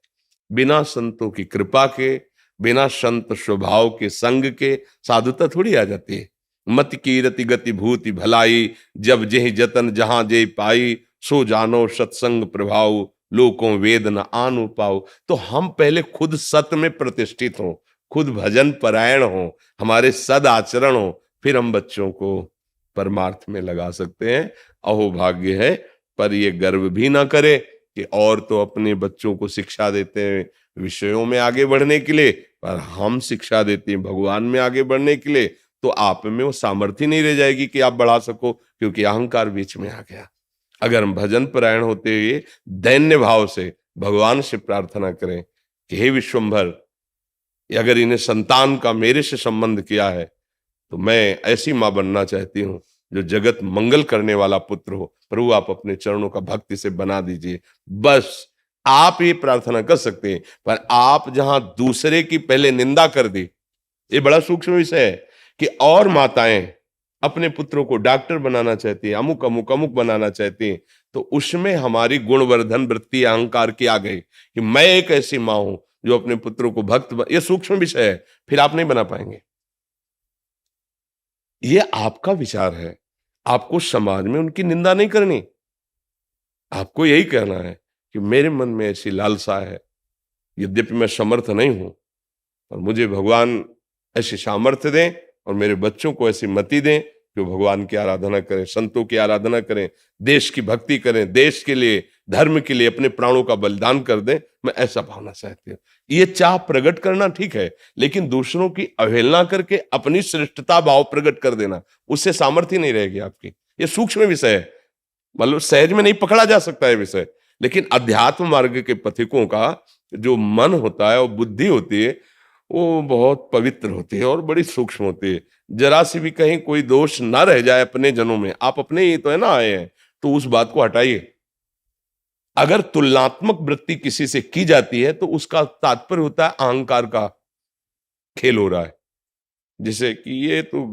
बिना संतों की कृपा के, बिना संत स्वभाव के संग के साधुता थोड़ी आ जाती है। मत कीरति गति भूति भलाई, जब जेहि जतन जहां जे पाई, सो जानो सत्संग प्रभाव, लोकों वेद न आनु पाओ। तो हम पहले खुद सत्य में प्रतिष्ठित हों, खुद भजन परायण हों, हमारे सद आचरण हो, फिर हम बच्चों को परमार्थ में लगा सकते हैं। अहो भाग्य है। पर ये गर्व भी ना करे कि और तो अपने बच्चों को शिक्षा देते हैं विषयों में आगे बढ़ने के लिए, पर हम शिक्षा देते हैं भगवान में आगे बढ़ने के लिए, तो आप में वो सामर्थ्य नहीं रह जाएगी कि आप बढ़ा सको, क्योंकि अहंकार बीच में आ गया। अगर हम भजन परायण होते हुए दैन्य भाव से भगवान से प्रार्थना करें कि हे विश्वंभर, अगर इन्हें संतान का मेरे से संबंध किया है, तो मैं ऐसी मां बनना चाहती हूँ जो जगत मंगल करने वाला पुत्र हो। प्रभु आप अपने चरणों का भक्ति से बना दीजिए। बस आप ये प्रार्थना कर सकते हैं, पर आप जहां दूसरे की पहले निंदा कर दी, ये बड़ा सूक्ष्म विषय है कि और माताएं अपने पुत्रों को डॉक्टर बनाना चाहती है, अमुक अमुक अमुक बनाना चाहती है, तो उसमें हमारी गुणवर्धन वृत्ति अहंकार की आ गई कि मैं एक ऐसी मां हूं जो अपने पुत्रों को भक्त ये सूक्ष्म विषय है, फिर आप नहीं बना पाएंगे। ये आपका विचार है, आपको समाज में उनकी निंदा नहीं करनी। आपको यही कहना है कि मेरे मन में ऐसी लालसा है, यद्यपि मैं समर्थ नहीं हूं, पर मुझे भगवान ऐसी सामर्थ्य दें और मेरे बच्चों को ऐसी मति दें कि वो भगवान की आराधना करें, संतों की आराधना करें, देश की भक्ति करें, देश के लिए, धर्म के लिए अपने प्राणों का बलिदान कर दें। मैं ऐसा भावना चाहती हूँ। ये चाह प्रकट करना ठीक है, लेकिन दूसरों की अवहेलना करके अपनी श्रेष्ठता भाव प्रकट कर देना, उससे सामर्थ्य नहीं रहेगी आपकी। ये सूक्ष्म विषय है, मतलब सहज में नहीं पकड़ा जा सकता है विषय, लेकिन अध्यात्म मार्ग के पथिकों का जो मन होता है और बुद्धि होती है, वो बहुत पवित्र होती है और बड़ी सूक्ष्म होती है। जरा सी भी कहीं कोई दोष ना रह जाए अपने जनों में, आप अपने ही तो है ना आए हैं, तो उस बात को हटाइए। अगर तुलनात्मक वृत्ति किसी से की जाती है तो उसका तात्पर्य होता है अहंकार का खेल हो रहा है। जैसे कि ये तो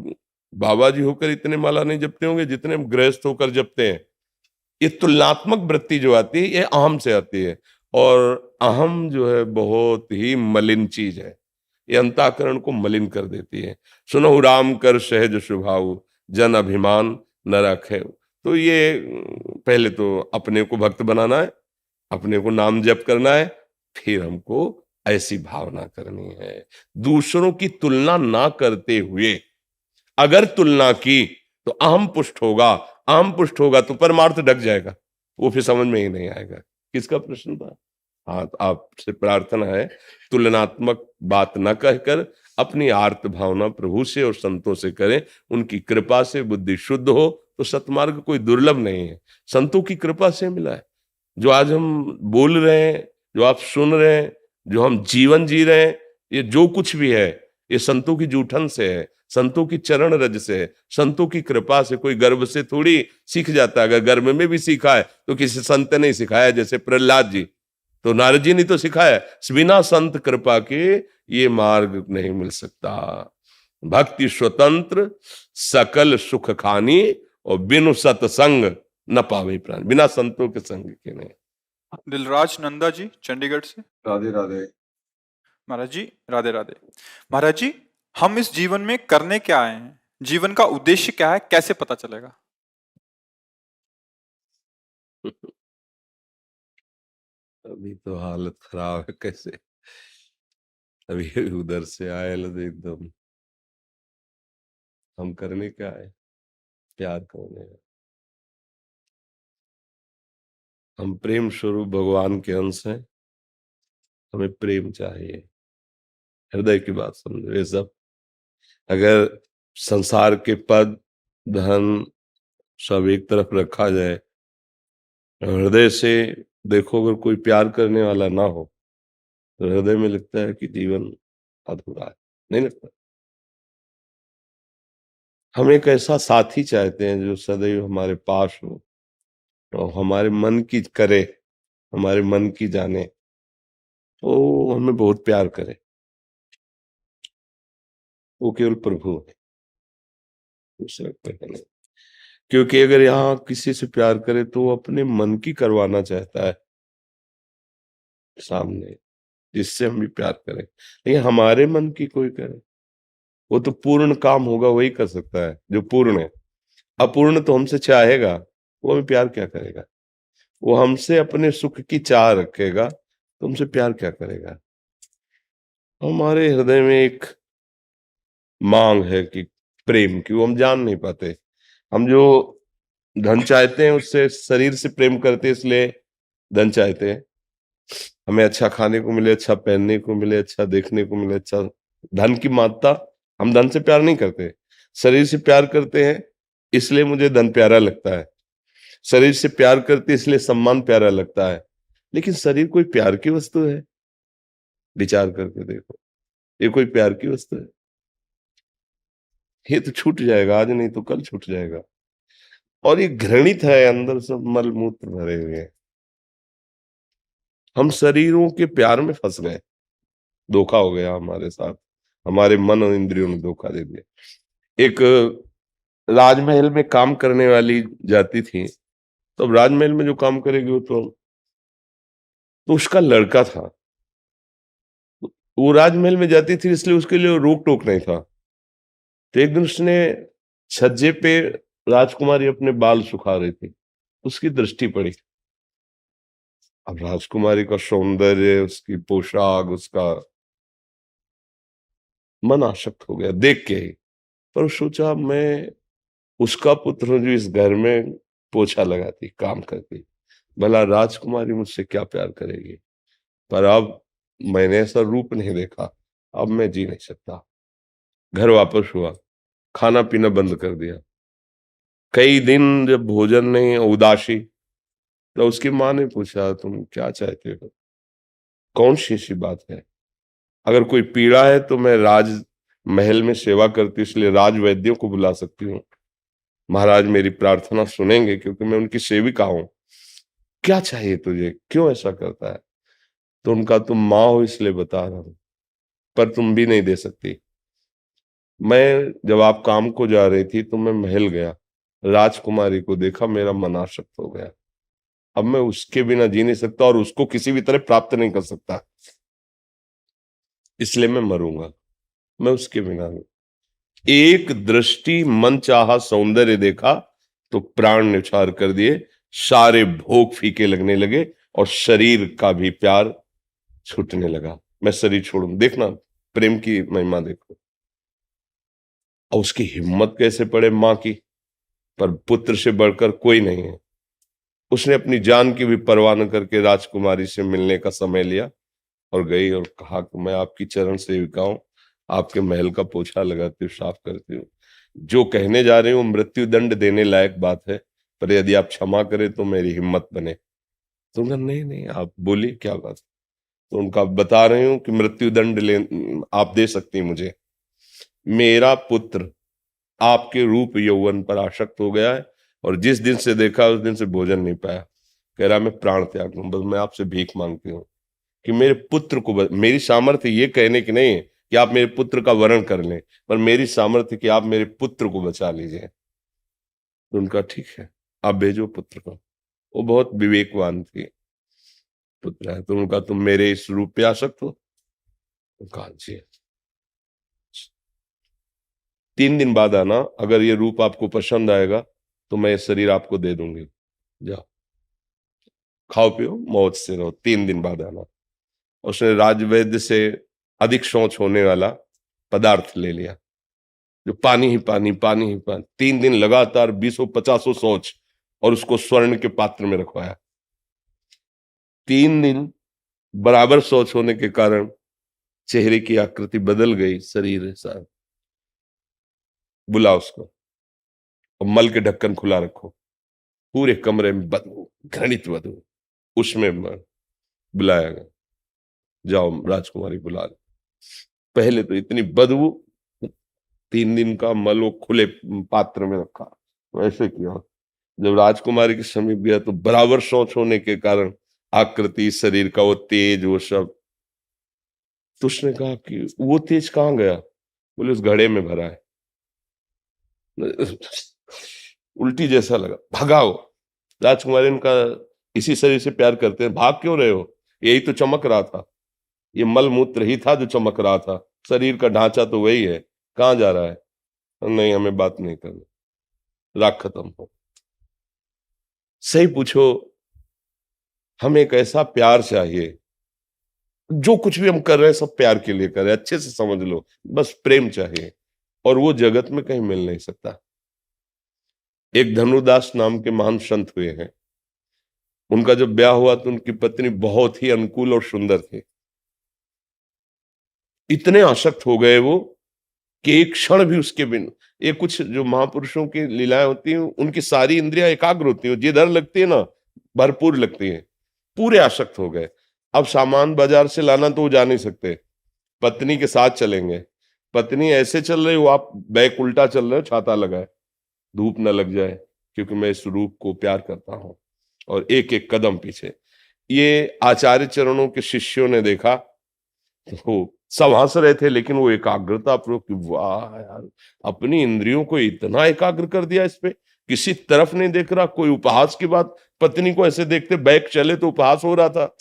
बाबा जी होकर इतने माला नहीं जपते होंगे जितने हम गृहस्थ होकर जपते हैं। ये तुलनात्मक वृत्ति जो आती है, ये अहम से आती है, और अहम जो है बहुत ही मलिन चीज है। ये अंतःकरण को मलिन कर देती है। सुनहु राम कर सहज स्वभाव, जन अभिमान न रखे। तो ये पहले तो अपने को भक्त बनाना है, अपने को नाम जप करना है, फिर हमको ऐसी भावना करनी है, दूसरों की तुलना ना करते हुए। अगर तुलना की तो अहम पुष्ट होगा, अहम पुष्ट होगा तो परमार्थ ढक जाएगा, वो फिर समझ में ही नहीं आएगा। किसका प्रश्न था? हाँ, तो आपसे प्रार्थना है तुलनात्मक बात न कहकर अपनी आर्त भावना प्रभु से और संतों से करें। उनकी कृपा से बुद्धि शुद्ध हो तो सतमार्ग कोई दुर्लभ नहीं है, संतों की कृपा से मिला है। जो आज हम बोल रहे हैं, जो आप सुन रहे हैं, जो हम जीवन जी रहे हैं, ये जो कुछ भी है ये संतों की जूठन से है, संतों की चरण रज से है, संतों की कृपा से। कोई गर्भ से थोड़ी सीख जाता है, अगर गर्भ में भी सीखा है तो किसी संत ने सिखाया, जैसे प्रहलाद जी, तो नारद जी ने तो सिखाया। बिना संत कृपा के ये मार्ग नहीं मिल सकता। भक्ति स्वतंत्र सकल सुख खानी, और बिनु सत्संग न पावे प्राण। बिना संतों के संग के नहीं। दिलराज नंदा जी चंडीगढ़ से। राधे राधे। महाराज जी राधे राधे। महाराज जी, हम इस जीवन में करने क्या आए हैं? जीवन का उद्देश्य क्या है, कैसे पता चलेगा? अभी तो हालत खराब है, कैसे अभी उधर से आए तो एकदम। हम करने क्या है? प्यार करने हैं। हम प्रेम स्वरूप भगवान के अंश हैं, हमें प्रेम चाहिए। हृदय की बात समझो। ये सब अगर संसार के पद धन सब एक तरफ रखा जाए, हृदय से देखो, अगर कोई प्यार करने वाला ना हो तो हृदय में लगता है कि जीवन अधूरा है, नहीं लगता? हम एक ऐसा साथी चाहते हैं जो सदैव हमारे पास हो और हमारे मन की करे, हमारे मन की जाने, तो हमें बहुत प्यार करे। वो केवल प्रभु है, दूसरा कोई नहीं। क्योंकि अगर यहाँ किसी से प्यार करे तो वो अपने मन की करवाना चाहता है सामने, जिससे हम भी प्यार करें। लेकिन हमारे मन की कोई करे, वो तो पूर्ण काम होगा वही कर सकता है जो पूर्ण है। अपूर्ण तो हमसे चाहेगा, वो हमें प्यार क्या करेगा? वो हमसे अपने सुख की चाह रखेगा तो हमसे प्यार क्या करेगा? हमारे हृदय में एक मांग है कि प्रेम की, वो हम जान नहीं पाते। हम जो धन चाहते हैं उससे शरीर से प्रेम करते हैं, इसलिए धन चाहते हैं। हमें अच्छा खाने को मिले, अच्छा पहनने को मिले, अच्छा देखने को मिले, अच्छा धन की मात्रा। हम धन से प्यार नहीं करते, शरीर से प्यार करते हैं, इसलिए मुझे धन प्यारा लगता है। शरीर से प्यार करते इसलिए सम्मान प्यारा लगता है। लेकिन शरीर कोई प्यार की वस्तु है? विचार करके देखो, ये कोई प्यार की वस्तु है? ये तो छूट जाएगा, आज नहीं तो कल छूट जाएगा। और ये घृणित है, अंदर सब मल मूत्र भरे हुए हैं। हम शरीरों के प्यार में फंस गए, धोखा हो गया हमारे साथ, हमारे मन और इंद्रियों ने धोखा दे दिया। एक राजमहल में काम करने वाली जाती थी, तो अब राजमहल में जो काम करेगी वो तो उसका लड़का था। वो राजमहल में जाती थी इसलिए उसके लिए रोक टोक नहीं था। तो एक दिन उसने छज्जे पे राजकुमारी अपने बाल सुखा रही थी, उसकी दृष्टि पड़ी। अब राजकुमारी का सौंदर्य, उसकी पोशाक, उसका मन आसक्त हो गया देख के ही। पर सोचा मैं उसका पुत्र हूं जो इस घर में पोछा लगाती, काम करती, भला राजकुमारी मुझसे क्या प्यार करेगी। पर अब मैंने ऐसा रूप नहीं देखा, अब मैं जी नहीं सकता। घर वापस हुआ, खाना पीना बंद कर दिया। कई दिन जब भोजन नहीं, उदासी, तो उसकी माँ ने पूछा तुम क्या चाहते हो, कौन सी ऐसी बात है? अगर कोई पीड़ा है तो मैं राज महल में सेवा करती हूँ, इसलिए राज वैद्यों को बुला सकती हूँ। महाराज मेरी प्रार्थना सुनेंगे क्योंकि मैं उनकी सेविका हूं। क्या चाहिए तुझे, क्यों ऐसा करता है? तो उनका तुम माँ हो इसलिए बता रहा हूं, पर तुम भी नहीं दे सकती। मैं जब आप काम को जा रही थी तो मैं महल गया, राजकुमारी को देखा, मेरा मन आसक्त हो गया। अब मैं उसके बिना जी नहीं सकता और उसको किसी भी तरह प्राप्त नहीं कर सकता, इसलिए मैं मरूंगा। मैं उसके बिना नहीं। एक दृष्टि मन चाहा सौंदर्य देखा तो प्राण न्यौछावर कर दिए, सारे भोग फीके लगने लगे और शरीर का भी प्यार छूटने लगा। मैं शरीर छोड़ूं। देखना प्रेम की महिमा देखो। और उसकी हिम्मत कैसे पड़े मां की, पर पुत्र से बढ़कर कोई नहीं है। उसने अपनी जान की भी परवाह न करके राजकुमारी से मिलने का समय लिया और गई और कहा कि मैं आपकी चरण सेविका हूं, आपके महल का पोछा लगाती हूँ, साफ करती हूँ। जो कहने जा रही हूँ मृत्यु दंड देने लायक बात है, पर यदि आप क्षमा करें तो मेरी हिम्मत बने। तो उन्होंने नहीं नहीं आप बोलिए क्या बात। तो उनका बता रही हूँ कि मृत्यु दंड ले आप दे सकती हैं मुझे। मेरा पुत्र आपके रूप यौवन पर आसक्त हो गया है और जिस दिन से देखा उस दिन से भोजन नहीं पाया। कह रहा मैं प्राण त्याग लूं, बस मैं आपसे भीख मांगती हूँ कि मेरे पुत्र को मेरी सामर्थ्य ये कहने की नहीं है कि आप मेरे पुत्र का वरण कर लें, पर मेरी सामर्थ्य कि आप मेरे पुत्र को बचा लीजिए। तो उनका ठीक है, आप भेजो पुत्र को। वो बहुत विवेकवान थी। पुत्र है तो उनका तुम मेरे इस रूप पे आसक्त हो? कहा जी। 3 दिन बाद आना, अगर ये रूप आपको पसंद आएगा तो मैं ये शरीर आपको दे दूंगी। जाओ खाओ पियो मौज से रहो, 3 दिन बाद आना। उसने राजवैद्य से अधिक शौच होने वाला पदार्थ ले लिया, जो पानी ही पानी पानी ही पानी। 3 दिन लगातार 20-50 शौच और उसको स्वर्ण के पात्र में रखवाया। 3 दिन बराबर शौच होने के कारण चेहरे की आकृति बदल गई, शरीर सारा। बुला उसको और मल के ढक्कन खुला रखो, पूरे कमरे में बदबू, घृणित बदबू। उसमें बुलाया गया, जाओ राजकुमारी बुला लो। पहले तो इतनी बदबू, 3 दिन का मल वो खुले पात्र में रखा, वैसे किया। जब राजकुमारी के समीप गया तो बराबर शौच होने के कारण आकृति शरीर का वो तेज वो सब। तो उसने कहा कि वो तेज कहाँ गया? बोले उस घड़े में भरा है। उल्टी जैसा लगा, भगाओ। राजकुमारी ने कहा इसी शरीर से प्यार करते हैं, भाग क्यों रहे हो? यही तो चमक रहा था, ये मल मूत्र ही था जो चमक रहा था, शरीर का ढांचा तो वही है, कहाँ जा रहा है? नहीं हमें बात नहीं करनी, राग खत्म हो। सही पूछो, हमें एक ऐसा प्यार चाहिए, जो कुछ भी हम कर रहे हैं सब प्यार के लिए कर रहे हैं, अच्छे से समझ लो, बस प्रेम चाहिए, और वो जगत में कहीं मिल नहीं सकता। एक धनुदास नाम के महान संत हुए हैं, उनका जब ब्याह हुआ तो उनकी पत्नी बहुत ही अनुकूल और सुंदर थी। इतने आसक्त हो गए वो कि एक क्षण भी उसके बिन, ये कुछ जो महापुरुषों की लीलाएं होती हैं उनकी सारी इंद्रियां एकाग्र होती हैं, जिधर लगती है ना भरपूर लगती है। पूरे आसक्त हो गए। अब सामान बाजार से लाना तो वो जा नहीं सकते, पत्नी के साथ चलेंगे। पत्नी ऐसे चल रही हो, आप बैक उल्टा चल रहे हो, छाता लगाए, धूप न लग जाए, क्योंकि मैं इस रूप को प्यार करता हूं। और एक एक कदम पीछे। ये आचार्य चरणों के शिष्यों ने देखा तो सब हंस रहे थे, लेकिन वो एकाग्रता पूर्वक, वाह यार, अपनी इंद्रियों को इतना एकाग्र कर दिया, इस पे किसी तरफ नहीं देख रहा। कोई उपहास की बात, पत्नी को ऐसे देखते बैक चले तो उपहास हो रहा था।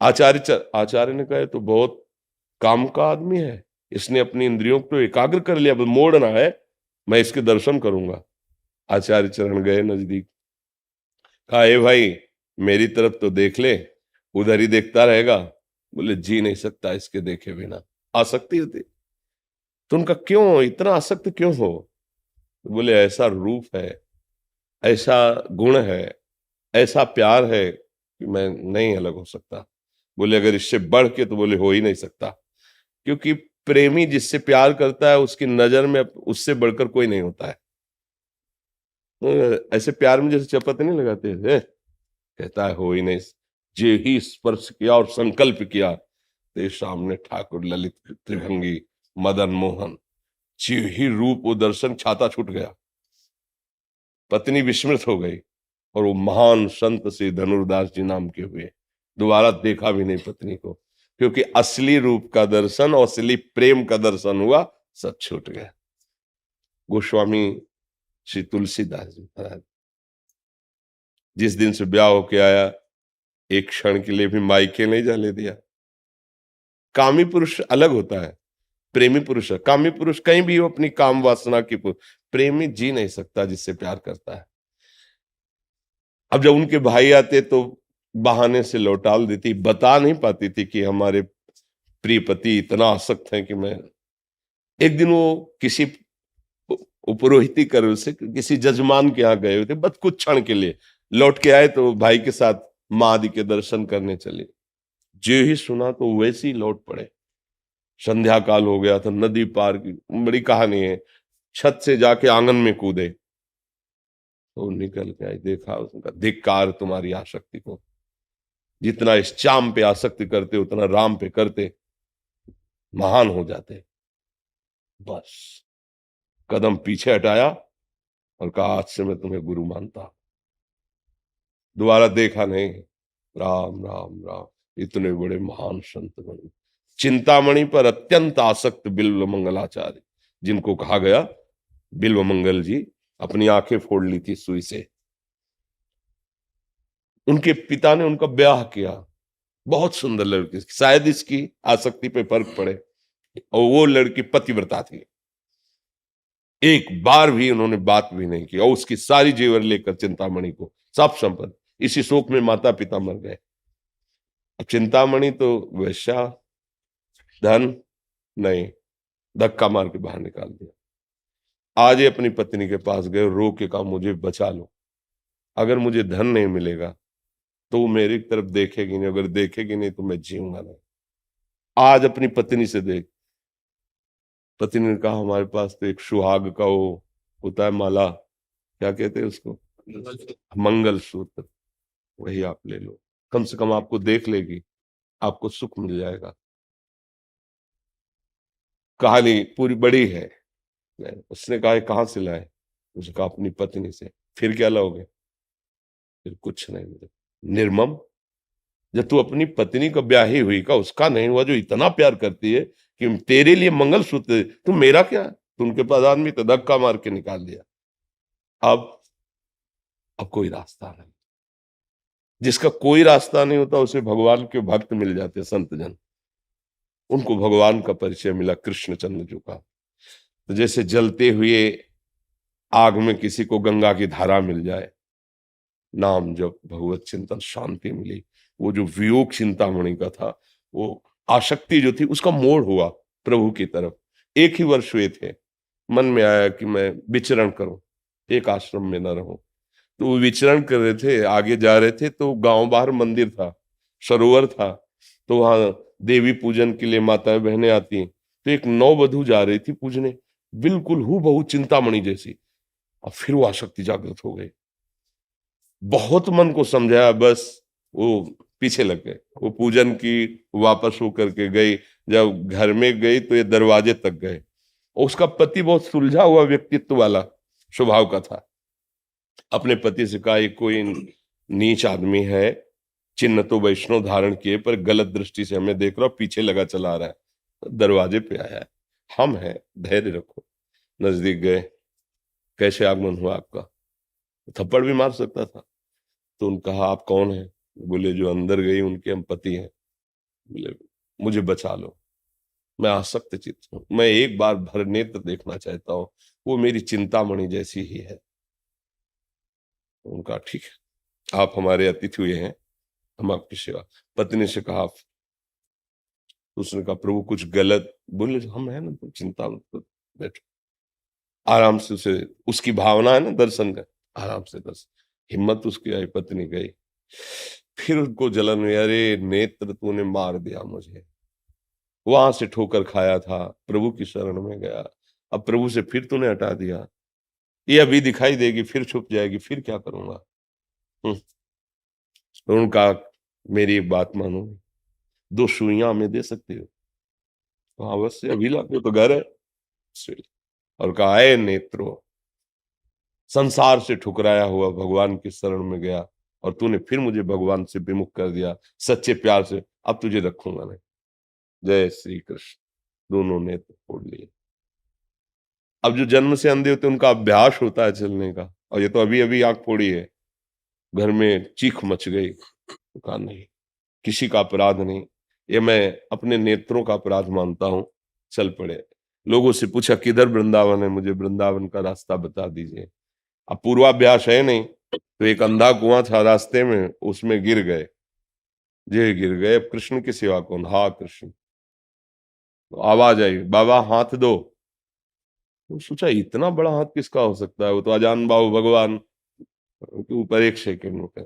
आचार्य ने कहा तो बहुत काम का आदमी है, इसने अपनी इंद्रियों को एकाग्र कर लिया, बस मोड़ना है, मैं इसके दर्शन करूंगा। आचार्य चरण गए नजदीक, कहा ए भाई मेरी तरफ तो देख ले, उधर ही देखता रहेगा? बोले जी नहीं सकता इसके देखे बिना। आसक्ति होती तो उनका, क्यों इतना आसक्त क्यों हो? बोले ऐसा रूप है, ऐसा गुण है, ऐसा प्यार है कि मैं नहीं अलग हो सकता। बोले अगर इससे बढ़ के, तो बोले हो ही नहीं सकता, क्योंकि प्रेमी जिससे प्यार करता है उसकी नजर में उससे बढ़कर कोई नहीं होता है। ऐसे प्यार में जैसे चपत नहीं लगाते हैं, कहता है हो ही नहीं। जे ही स्पर्श किया और संकल्प किया, ते सामने ठाकुर ललित त्रिभंगी मदन मोहन, जे ही रूप वो दर्शन, छाता छूट गया। पत्नी विस्मृत हो गई और वो महान संत श्री धनुर्दास जी नाम के हुए। दोबारा देखा भी नहीं पत्नी को, क्योंकि असली रूप का दर्शन और असली प्रेम का दर्शन हुआ, सब छूट गया। गोस्वामी श्री तुलसीदास जी महाराज जिस दिन से ब्याह होके आया, एक क्षण के लिए भी मायके नहीं जाने दिया। कामी पुरुष अलग होता है, प्रेमी पुरुष है। कामी पुरुष कहीं भी हो, अपनी काम वासना की प्रेमी जी नहीं सकता जिससे प्यार करता है। अब जब उनके भाई आते तो बहाने से लौटाल देती, बता नहीं पाती थी कि हमारे प्रिय पति इतना आसक्त हैं कि मैं। एक दिन वो किसी पुरोहिती कर से किसी जजमान के यहाँ गए हुए थे, बस कुछ क्षण के लिए लौट के आए तो भाई के साथ माँ आदि के दर्शन करने चले। जो ही सुना तो वैसे ही लौट पड़े। संध्या काल हो गया था, नदी पार की बड़ी कहानी है। छत से जाके आंगन में कूदे तो निकल के आए, देखा उसका धिक्कार तुम्हारी आसक्ति को, जितना इस चाम पे आसक्ति करते उतना राम पे करते महान हो जाते। बस कदम पीछे हटाया और कहा आज से मैं तुम्हें गुरु मानता। दोबारा देखा नहीं। राम राम राम, इतने बड़े महान संत बने। चिंतामणि पर अत्यंत आसक्त बिल्व मंगलाचार्य, जिनको कहा गया बिल्व मंगल जी अपनी आंखें फोड़ ली थी सुई से। उनके पिता ने उनका ब्याह किया, बहुत सुंदर लड़की, शायद इसकी आसक्ति पे फर्क पड़े, और वो लड़की पतिव्रता थी। एक बार भी उन्होंने बात भी नहीं की, और उसकी सारी जेवर लेकर चिंतामणि को सब संपत्ति, इसी शोक में माता पिता मर गए। अब चिंतामणि तो वैश्या, धन नहीं, धक्का मार के बाहर निकाल दिया। आज ये अपनी पत्नी के पास गए, रो के कहा मुझे बचा लो, अगर मुझे धन नहीं मिलेगा तो वो मेरी तरफ देखेगी नहीं, अगर देखेगी नहीं तो मैं जीऊंगा नहीं। आज अपनी पत्नी से देख। पत्नी ने कहा हमारे पास तो एक सुहाग का वो होता है माला, क्या कहते हैं उसको, मंगल सूत्र, वही आप ले लो, कम से कम आपको देख लेगी, आपको सुख मिल जाएगा। कहानी पूरी बड़ी है। उसने कहा कहां से लाए, उसने कहा अपनी पत्नी से। फिर क्या लाओगे, फिर कुछ नहीं मिले। निर्मम, जब तू अपनी पत्नी का ब्याह ही हुई का, उसका नहीं हुआ, जो इतना प्यार करती है कि तेरे लिए मंगल सूत्र, तू मेरा क्या है? तो उनके पास आदमी तो धक्का मार के निकाल दिया। अब कोई रास्ता नहीं। जिसका कोई रास्ता नहीं होता उसे भगवान के भक्त मिल जाते, संत जन। उनको भगवान का परिचय मिला कृष्णचंद्र जी का। तो जैसे जलते हुए आग में किसी को गंगा की धारा मिल जाए, नाम जब भगवत चिंतन, शांति मिली। वो जो वियोग चिंतामणि का था, वो आसक्ति जो थी उसका मोड़ हुआ प्रभु की तरफ। एक ही वर्ष हुए थे, मन में आया कि मैं विचरण करूं, एक आश्रम में न रहूं। तो वो विचरण कर रहे थे, आगे जा रहे थे तो गांव बाहर मंदिर था, सरोवर था, तो वहां देवी पूजन के लिए माताएं बहनें आती। तो एक नववधू जा रही थी पूजने, बिल्कुल हूबहू चिंतामणि जैसी। और फिर वो आसक्ति जागृत हो गई। बहुत मन को समझाया, बस वो पीछे लग गए। वो पूजन की वापस हो करके गई, जब घर में गई तो ये दरवाजे तक गए। उसका पति बहुत सुलझा हुआ व्यक्तित्व वाला स्वभाव का था। अपने पति से कहा ये कोई नीच आदमी है, चिन्ह तो वैष्णव धारण किए पर गलत दृष्टि से हमें देख रहा, पीछे लगा चला रहा है। दरवाजे पे आया है, हम हैं, धैर्य रखो। नजदीक गए, कैसे आगमन हुआ आपका? थप्पड़ भी मार सकता था। तो उन्होंने कहा आप कौन हैं? बोले जो अंदर गई उनके हम पति हैं। बोले मुझे बचा लो, मैं आसक्त चित्त हूं, मैं एक बार भर नेत्र देखना चाहता हूं, वो मेरी चिंतामणि जैसी ही है। उनका ठीक है, आप हमारे अतिथि हुए हैं, हम आपकी सेवा। पत्नी से कहा, उसने कहा प्रभु कुछ गलत? बोले हम है ना, तो चिंता मत, बैठो। आराम से उसे, उसकी भावना है ना दर्शन का, आराम से दर्शन। हिम्मत उसकी आई, पत्नी गई। फिर उनको जलन हुई, अरे नेत्र तूने मार दिया मुझे। वहां से ठोकर खाया था, प्रभु की शरण में गया, अब प्रभु से फिर तूने हटा दिया। ये अभी दिखाई देगी, फिर छुप जाएगी, फिर क्या करूंगा? तो उनका मेरी एक बात मानो, 2 सुइयां हमें दे सकते हो? तो अवश्य, अभी लाके तो घर है। और कहा आए नेत्रो, संसार से ठुकराया हुआ भगवान की शरण में गया और तूने फिर मुझे भगवान से विमुख कर दिया सच्चे प्यार से, अब तुझे रखूंगा नहीं। जय श्री कृष्ण। दोनों नेत्र फोड़ लिए। अब जो जन्म से अंधे होते उनका अभ्यास होता है चलने का, और ये तो अभी अभी आंख फोड़ी है। घर में चीख मच गई। कहा नहीं, किसी का अपराध नहीं, ये मैं अपने नेत्रों का अपराध मानता हूं चल पड़े। लोगों से पूछा किधर वृंदावन है, मुझे वृंदावन का रास्ता बता दीजिए। अब पूर्वाभ्यास है नहीं, तो एक अंधा कुआं था रास्ते में, उसमें गिर गए। गिर गए, अब कृष्ण की सेवा कौन? हा कृष्ण। तो आवाज आई, बाबा हाथ दो। तो सोचा इतना बड़ा हाथ किसका हो सकता है, वो तो अजान बाबू भगवान के ऊपर 1 सेकंड में।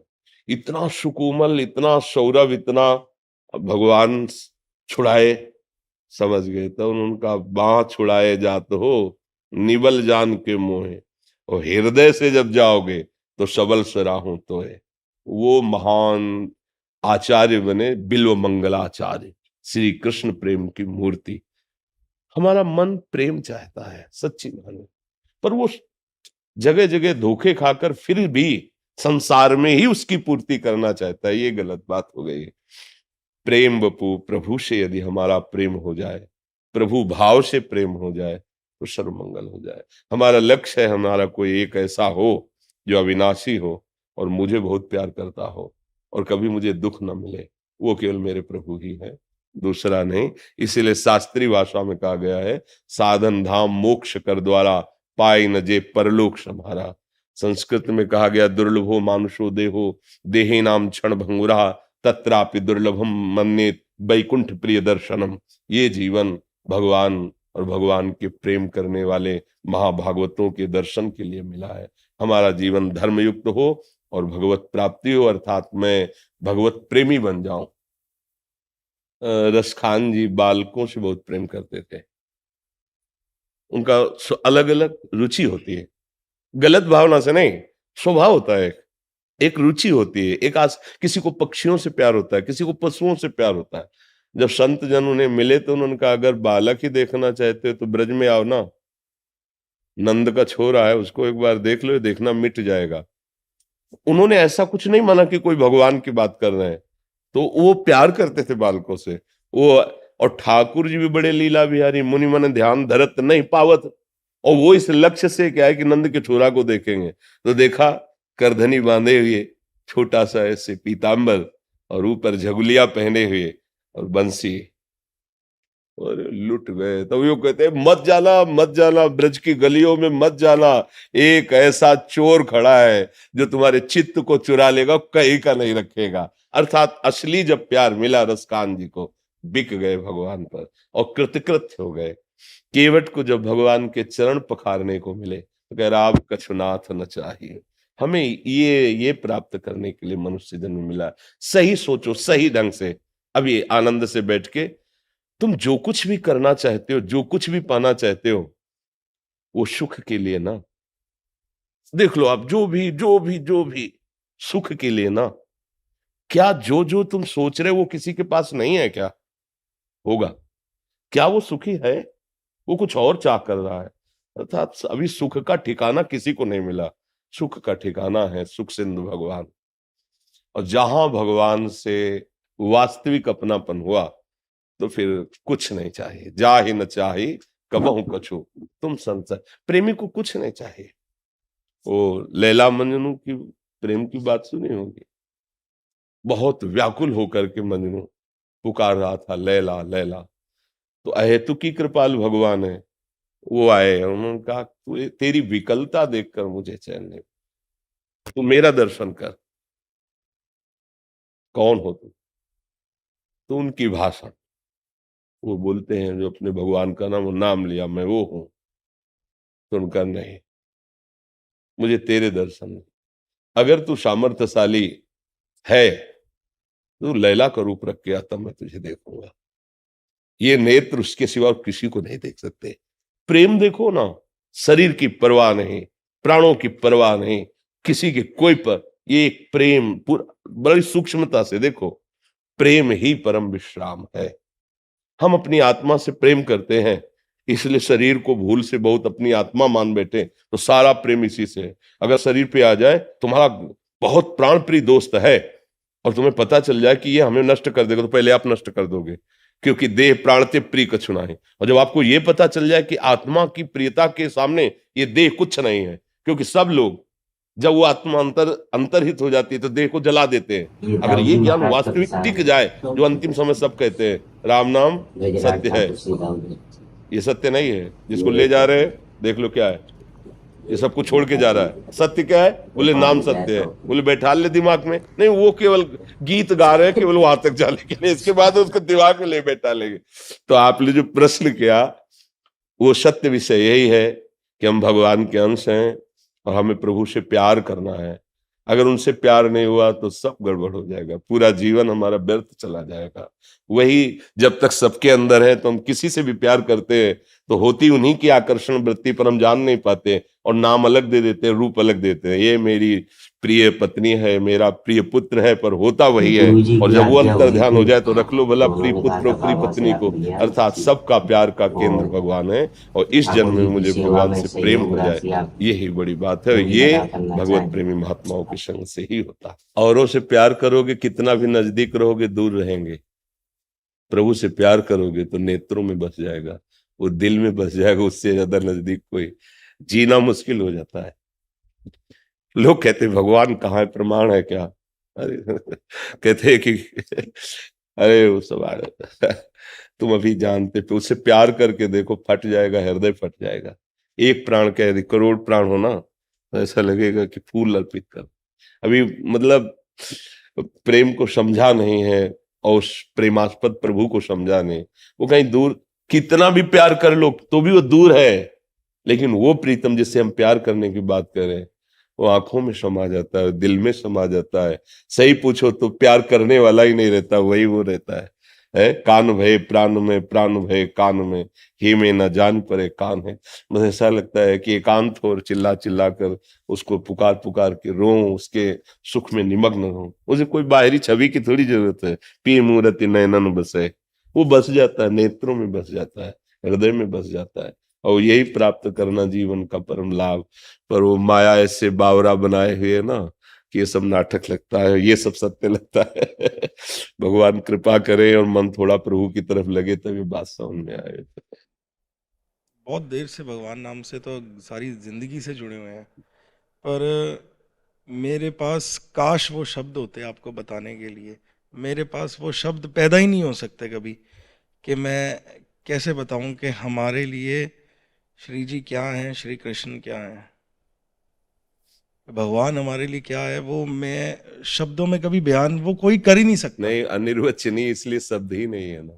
इतना सुकोमल, इतना सौरभ, इतना भगवान छुड़ाए, समझ गए। तो उनका बाह छुड़ाए जात हो, निबल जान के मोहे, और हृदय से जब जाओगे तो सबल सराहूं तो है। वो महान आचार्य बने, बिल्व मंगलाचार्य, श्री कृष्ण प्रेम की मूर्ति। हमारा मन प्रेम चाहता है, सच्ची मानो, पर वो जगह जगह धोखे खाकर फिर भी संसार में ही उसकी पूर्ति करना चाहता है। ये गलत बात हो गई। प्रेम बपू, प्रभु से यदि हमारा प्रेम हो जाए, प्रभु भाव से प्रेम हो जाए, तो सर्वमंगल हो जाए। हमारा लक्ष्य है, हमारा कोई एक ऐसा हो जो अविनाशी हो और मुझे बहुत प्यार करता हो और कभी मुझे दुख न मिले। वो केवल मेरे प्रभु ही है, दूसरा नहीं। इसीलिए शास्त्रीय भाषा में कहा गया है, साधन धाम मोक्ष कर द्वारा, पाई न जे परलोक सम्हारा। संस्कृत में कहा गया, दुर्लभो मानुषो देहो, देहे नाम क्षण भंगुरा, तत्रापि दुर्लभम मन्येत वैकुंठ प्रिय दर्शनम। ये जीवन भगवान और भगवान के प्रेम करने वाले महाभागवतों के दर्शन के लिए मिला है। हमारा जीवन धर्मयुक्त हो और भगवत प्राप्ति हो, अर्थात मैं भगवत प्रेमी बन जाऊं। रसखान जी बालकों से बहुत प्रेम करते थे। उनका अलग अलग रुचि होती है, गलत भावना से नहीं, स्वभाव होता है। एक रुचि होती है, किसी को पक्षियों से प्यार होता है, किसी को पशुओं से प्यार होता है। जब संत जन उन्हें मिले तो उन्होंने कहा, अगर बालक ही देखना चाहते हो तो ब्रज में आओ ना, नंद का छोरा है, उसको एक बार देख लो, देखना मिट जाएगा। उन्होंने ऐसा कुछ नहीं माना कि कोई भगवान की बात कर रहे हैं, तो वो प्यार करते थे बालकों से। वो और ठाकुर जी भी बड़े लीला बिहारी, मुनि मन ध्यान धरत नहीं पावत, और वो इस लक्ष्य से क्या है कि नंद के छोरा को देखेंगे। तो देखा, करधनी बांधे हुए, छोटा सा ऐसे पीतांबर और ऊपर झगुलिया पहने हुए और बंसी, और लुट गए। तो वो कहते हैं, मत जाना ब्रज की गलियों में मत जाना, एक ऐसा चोर खड़ा है जो तुम्हारे चित्त को चुरा लेगा, कहीं का नहीं रखेगा। अर्थात असली जब प्यार मिला रसकान जी को, बिक गए भगवान पर और कृतकृत्य हो गए। केवट को जब भगवान के चरण पखारने को मिले तो कह रहा, आप कछुनाथ न चाहिए। हमें ये प्राप्त करने के लिए मनुष्य जन्म मिला। सही सोचो, सही ढंग से। अभी आनंद से बैठ के तुम जो कुछ भी करना चाहते हो, जो कुछ भी पाना चाहते हो, वो सुख के लिए ना। देख लो आप, जो भी सुख के लिए ना। क्या जो तुम सोच रहे हो वो किसी के पास नहीं है? क्या होगा? क्या वो सुखी है? वो कुछ और चाह कर रहा है। अर्थात अभी सुख का ठिकाना किसी को नहीं मिला। सुख का ठिकाना है सुख सिंधु भगवान। और जहां भगवान से वास्तविक अपनापन हुआ तो फिर कुछ नहीं चाहिए। जा ही न चाही कबहू कछु तुम संसार। प्रेमी को कुछ नहीं चाहिए। वो लैला मजनू की प्रेम की बात सुनी होगी। बहुत व्याकुल होकर के मजनू पुकार रहा था, लैला लैला। तो अहेतुकी कृपाल भगवान है, वो आए, उन्होंने कहा, तेरी विकलता देखकर मुझे चैन नहीं, तू मेरा दर्शन कर। कौन हो तुम? तो उनकी भाषा, वो बोलते हैं जो अपने भगवान का नाम लिया, मैं वो हूं। तो उनका नहीं, मुझे तेरे दर्शन नहीं। अगर तू सामर्थ्यशाली है तो लैला का रूप रख के आता, मैं तुझे देखूंगा। ये नेत्र उसके सिवा किसी को नहीं देख सकते। प्रेम देखो ना, शरीर की परवाह नहीं, प्राणों की परवाह नहीं, किसी के कोई पर। ये एक प्रेम पूरा बड़ी सूक्ष्मता से देखो। प्रेम ही परम विश्राम है। हम अपनी आत्मा से प्रेम करते हैं, इसलिए शरीर को भूल से बहुत अपनी आत्मा मान बैठे, तो सारा प्रेम इसी से है। अगर शरीर पे आ जाए, तुम्हारा बहुत प्राण प्रिय दोस्त है और तुम्हें पता चल जाए कि ये हमें नष्ट कर देगा, तो पहले आप नष्ट कर दोगे, क्योंकि देह प्राण ते प्रिय कछु नहीं। और जब आपको ये पता चल जाए कि आत्मा की प्रियता के सामने ये देह कुछ नहीं है, क्योंकि सब लोग जब वो आत्मा अंतरहित हो जाती है तो देह को जला देते हैं। अगर ये ज्ञान वास्तविक टिक जाए, जो अंतिम समय सब कहते हैं, राम नाम सत्य है, ये सत्य नहीं है। जिसको ले जा रहे हैं देख लो क्या है, ये सब कुछ छोड़ के जा रहा है। सत्य क्या है? बोले नाम सत्य है। बोले बैठा ले दिमाग में, नहीं वो केवल गीत गा रहे हैं केवल वहां तक जाने के लिए, इसके बाद उसको दिमाग में ले बैठा लेंगे। तो आपने जो प्रश्न किया वो सत्य विषय यही है कि हम भगवान के अंश हैं और हमें प्रभु से प्यार करना है। अगर उनसे प्यार नहीं हुआ तो सब गड़बड़ हो जाएगा, पूरा जीवन हमारा व्यर्थ चला जाएगा। वही जब तक सबके अंदर है तो हम किसी से भी प्यार करते हैं तो होती उन्हीं की आकर्षण वृत्ति पर हम जान नहीं पाते और नाम अलग दे देते हैं, रूप अलग देते हैं। ये मेरी प्रिय पत्नी है, मेरा प्रिय पुत्र है, पर होता वही है। और जब वो अंतर ध्यान हो जाए तो रख लो भला प्रिय पुत्र और प्रिय पत्नी को, अर्थात सबका प्यार का केंद्र भगवान है। और इस जन्म में मुझे भगवान से प्रेम हो जाए, यही बड़ी बात है। ये भगवत प्रेमी महात्माओं के संग से ही होता है। औरों से प्यार करोगे कितना भी नजदीक रहोगे दूर रहेंगे, प्रभु से प्यार करोगे तो नेत्रों में बस जाएगा, वो दिल में बस जाएगा। उससे ज्यादा नजदीक कोई जीना मुश्किल हो जाता है। लोग कहते भगवान कहाँ है, प्रमाण है क्या? अरे कहते हैं कि अरे वो सब तुम अभी जानते पे, उससे प्यार करके देखो, फट जाएगा, हृदय फट जाएगा। एक प्राण कह दे, करोड़ प्राण हो ना तो ऐसा लगेगा कि फूल अर्पित कर। अभी मतलब प्रेम को समझा नहीं है और उस प्रेमास्पद प्रभु को समझा नहीं। वो कहीं दूर, कितना भी प्यार कर लो तो भी वो दूर है, लेकिन वो प्रीतम जिससे हम प्यार करने की बात करें वो आंखों में समा जाता है, दिल में समा जाता है। सही पूछो तो प्यार करने वाला ही नहीं रहता, वही वो रहता है। कान भय प्राण में, प्राण भय कान में, ही में न जान पड़े कान है। मुझे ऐसा लगता है कि एकांत हो और चिल्ला चिल्ला कर उसको पुकार पुकार के रो, उसके सुख में निमग्न हो। मुझे कोई बाहरी छवि की थोड़ी जरूरत है। पी मूर्ति नयनन बसे, वो बस जाता है, नेत्रों में बस जाता है, हृदय में बस जाता है। और यही प्राप्त करना जीवन का परम लाभ। पर वो माया ऐसे बावरा बनाए हुए ना कि ये सब नाटक लगता है, ये सब सत्य लगता है। भगवान कृपा करे और मन थोड़ा प्रभु की तरफ लगे तभी बात समझ में आए। बहुत देर से भगवान नाम से तो सारी जिंदगी से जुड़े हुए हैं, पर मेरे पास काश वो शब्द होते आपको बताने के लिए। मेरे पास वो शब्द पैदा ही नहीं हो सकते कभी कि मैं कैसे बताऊं कि हमारे लिए श्री जी क्या हैं, श्री कृष्ण क्या हैं, भगवान हमारे लिए क्या है, वो मैं शब्दों में कभी बयान वो कोई कर ही नहीं सकता। नहीं, अनिर्वचनीय इसलिए शब्द ही नहीं है ना,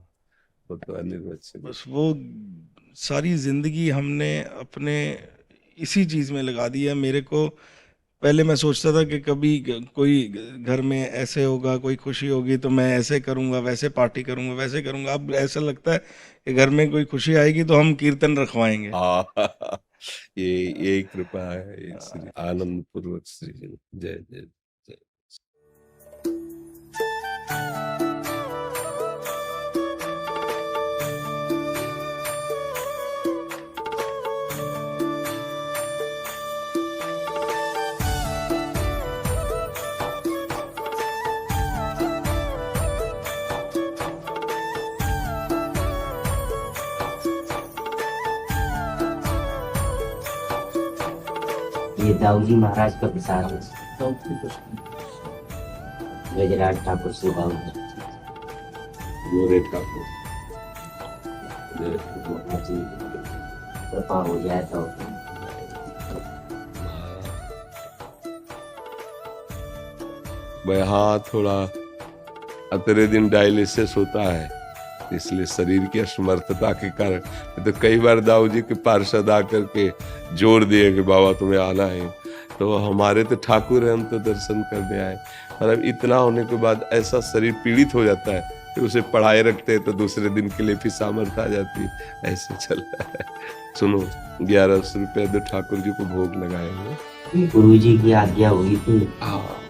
वो तो अनिर्वचनीय। बस वो सारी जिंदगी हमने अपने इसी चीज में लगा दी है। मेरे को पहले मैं सोचता था कि कभी कोई घर में ऐसे होगा, कोई खुशी होगी तो मैं ऐसे करूंगा, वैसे पार्टी करूंगा, वैसे करूंगा। अब ऐसा लगता है कि घर में कोई खुशी आएगी तो हम कीर्तन रखवाएंगे। ये यही कृपा है, ये श्री आनंद पूर्वक श्री जी। जय जय जय। ये दाऊजी महाराज का विचार है। गजराज ठाकुर से गोरे ठाकुर कृपा हो जाए तो भाई हाँ, थोड़ा अतरे दिन डायलिसिस होता है, इसलिए शरीर की असमर्थता के कारण तो कई बार दाऊ जी के पार्षद आकर के जोर दिए कि बाबा तुम्हें आना है। तो हमारे तो ठाकुर हैं, हम तो दर्शन करने आए। और अब इतना होने के बाद ऐसा शरीर पीड़ित हो जाता है कि उसे पढ़ाए रखते हैं तो दूसरे दिन के लिए फिर सामर्थ्य आ जाती है। ऐसे चल रहा है। सुनो, 1100 रुपये दो, ठाकुर जी को भोग लगाएंगे। गुरु जी की आज्ञा हुई थी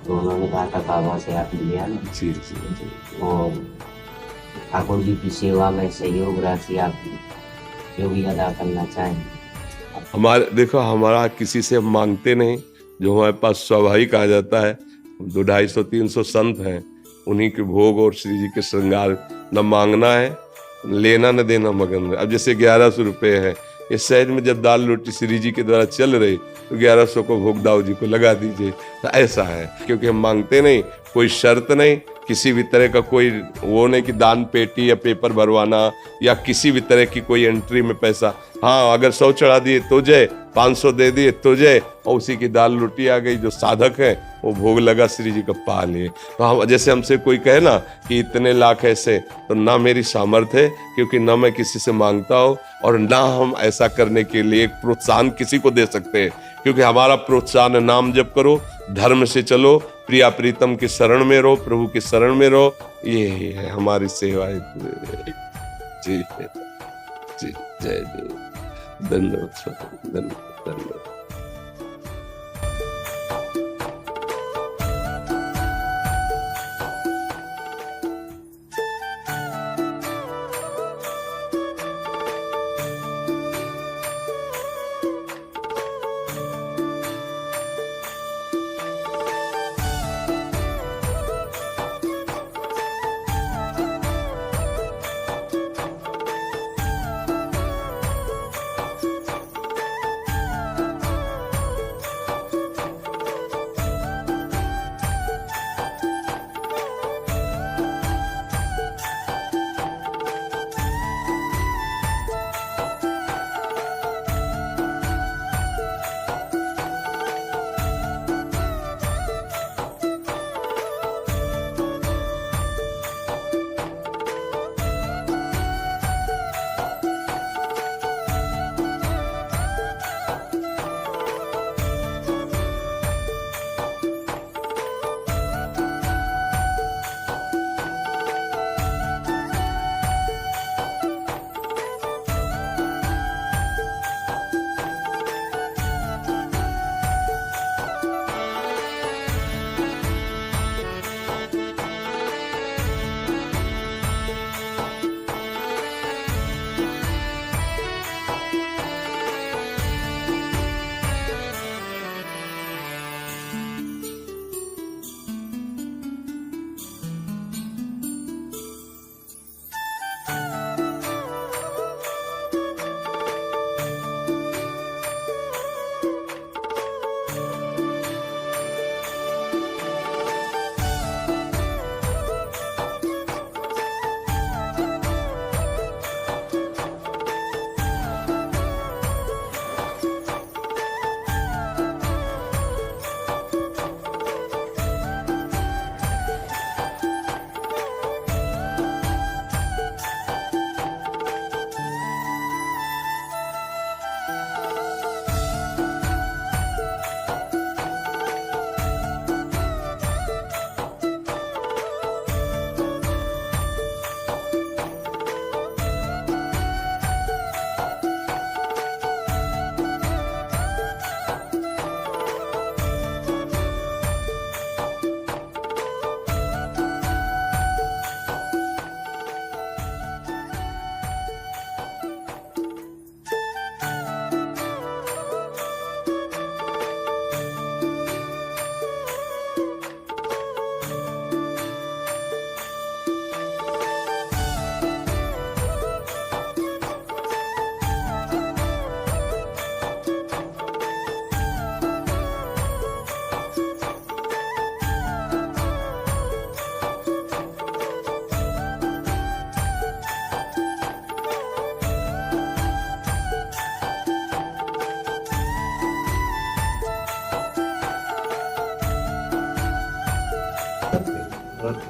तो उन्होंने कहा था बाबा से आप लिया ना। जी जी। और ठाकुर जी की सेवा में सहयोग राशि आप जो भी अदा करना चाहें। हमारे देखो, हमारा किसी से हम मांगते नहीं, जो हमारे पास स्वाभाविक आ जाता है। 200-250-300 संत हैं, उन्हीं के भोग और श्री जी के श्रृंगार। न मांगना है, लेना न देना मगन में। अब जैसे 1100 रुपये है, ये सहज में जब दाल रोटी श्री जी के द्वारा चल रही तो 1100 को भोग दाऊ जी को लगा दीजिए। तो ऐसा है, क्योंकि हम मांगते नहीं, कोई शर्त नहीं, किसी भी तरह का कोई वो नहीं कि दान पेटी या पेपर भरवाना या किसी भी तरह की कोई एंट्री में पैसा। हाँ, अगर 100 चढ़ा दिए तो जय, 500 दे दिए तो जय, और उसी की दाल रोटी आ गई। जो साधक है वो भोग लगा श्री जी का पा लिए। तो हम जैसे हमसे कोई कहे ना कि इतने लाख ऐसे, तो ना मेरी सामर्थ्य है, क्योंकि ना मैं किसी से मांगता हूँ और ना हम ऐसा करने के लिए एक प्रोत्साहन किसी को दे सकते हैं। क्योंकि हमारा प्रोत्साहन है, नाम जप करो, धर्म से चलो, प्रिया प्रीतम की शरण में रहो, प्रभु की शरण में रहो। ये है हमारी सेवा। जी जी, जय देव, धन्यवाद, धन्यवाद।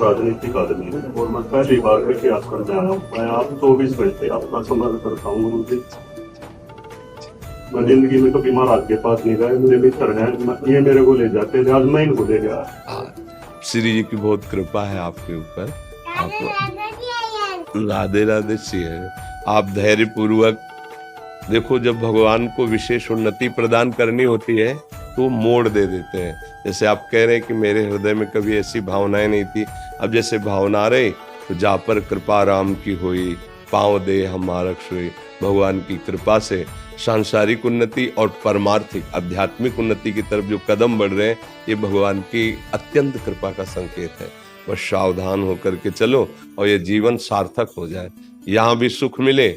राजनीतिक आदमी है और मैं पहली बार में प्रयास करने आया हूँ। मैं आप 24 घंटे आपका समर्थन करता हूँ। मुझे मैं जिंदगी में कभी महाराज के पास नहीं गया, मेरे मित्र हैं, ये मेरे को ले जाते थे, आज मैं इनको ले गया। श्री जी की बहुत कृपा है आपके ऊपर। राधे राधे सी है। आप धैर्य पूर्वक देखो, जब भगवान को विशेष उन्नति प्रदान करनी होती है तो मोड़ दे देते हैं। जैसे आप कह रहे हैं कि मेरे हृदय में कभी ऐसी भावनाएं नहीं थी, अब जैसे भावना आ रही तो जा पर कृपा राम की हुई, पाँव दे हमारा सोई। भगवान की कृपा से सांसारिक उन्नति और परमार्थिक आध्यात्मिक उन्नति की तरफ जो कदम बढ़ रहे हैं, ये भगवान की अत्यंत कृपा का संकेत है। बस सावधान होकर के चलो और ये जीवन सार्थक हो जाए, यहाँ भी सुख मिले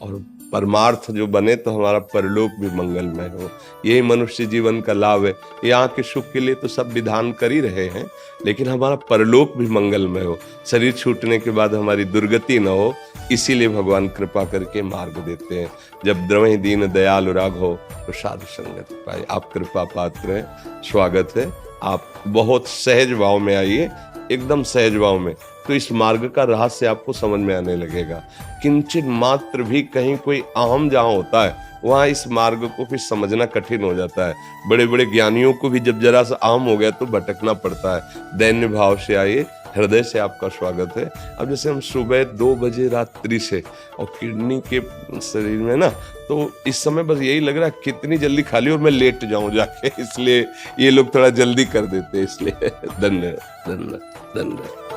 और परमार्थ जो बने तो हमारा परलोक भी मंगलमय हो। यही मनुष्य जीवन का लाभ है। यहाँ के सुख के लिए तो सब विधान कर ही रहे हैं, लेकिन हमारा परलोक भी मंगलमय हो, शरीर छूटने के बाद हमारी दुर्गति न हो, इसीलिए भगवान कृपा करके मार्ग देते हैं। जब द्रवहि दीन दयालु राघव तो साधु संगत पाए। आप कृपा पात्र हैं, स्वागत है। आप बहुत सहज भाव में आइए, एकदम सहज भाव में, तो इस मार्ग का रहस्य आपको समझ में आने लगेगा। किंचित मात्र भी कहीं कोई अहम जहाँ होता है वहाँ इस मार्ग को फिर समझना कठिन हो जाता है। बड़े बड़े ज्ञानियों को भी जब जरा सा अहम हो गया तो भटकना पड़ता है। दैन्य भाव से आइए, हृदय से आपका स्वागत है। अब जैसे हम सुबह 2 बजे रात्रि से, और किडनी के शरीर में ना, तो इस समय बस यही लग रहा है कितनी जल्दी खाली और मैं लेट जाऊं जाके, इसलिए ये लोग थोड़ा जल्दी कर देते हैं, इसलिए धन्यवाद धन्यवाद धन्यवाद।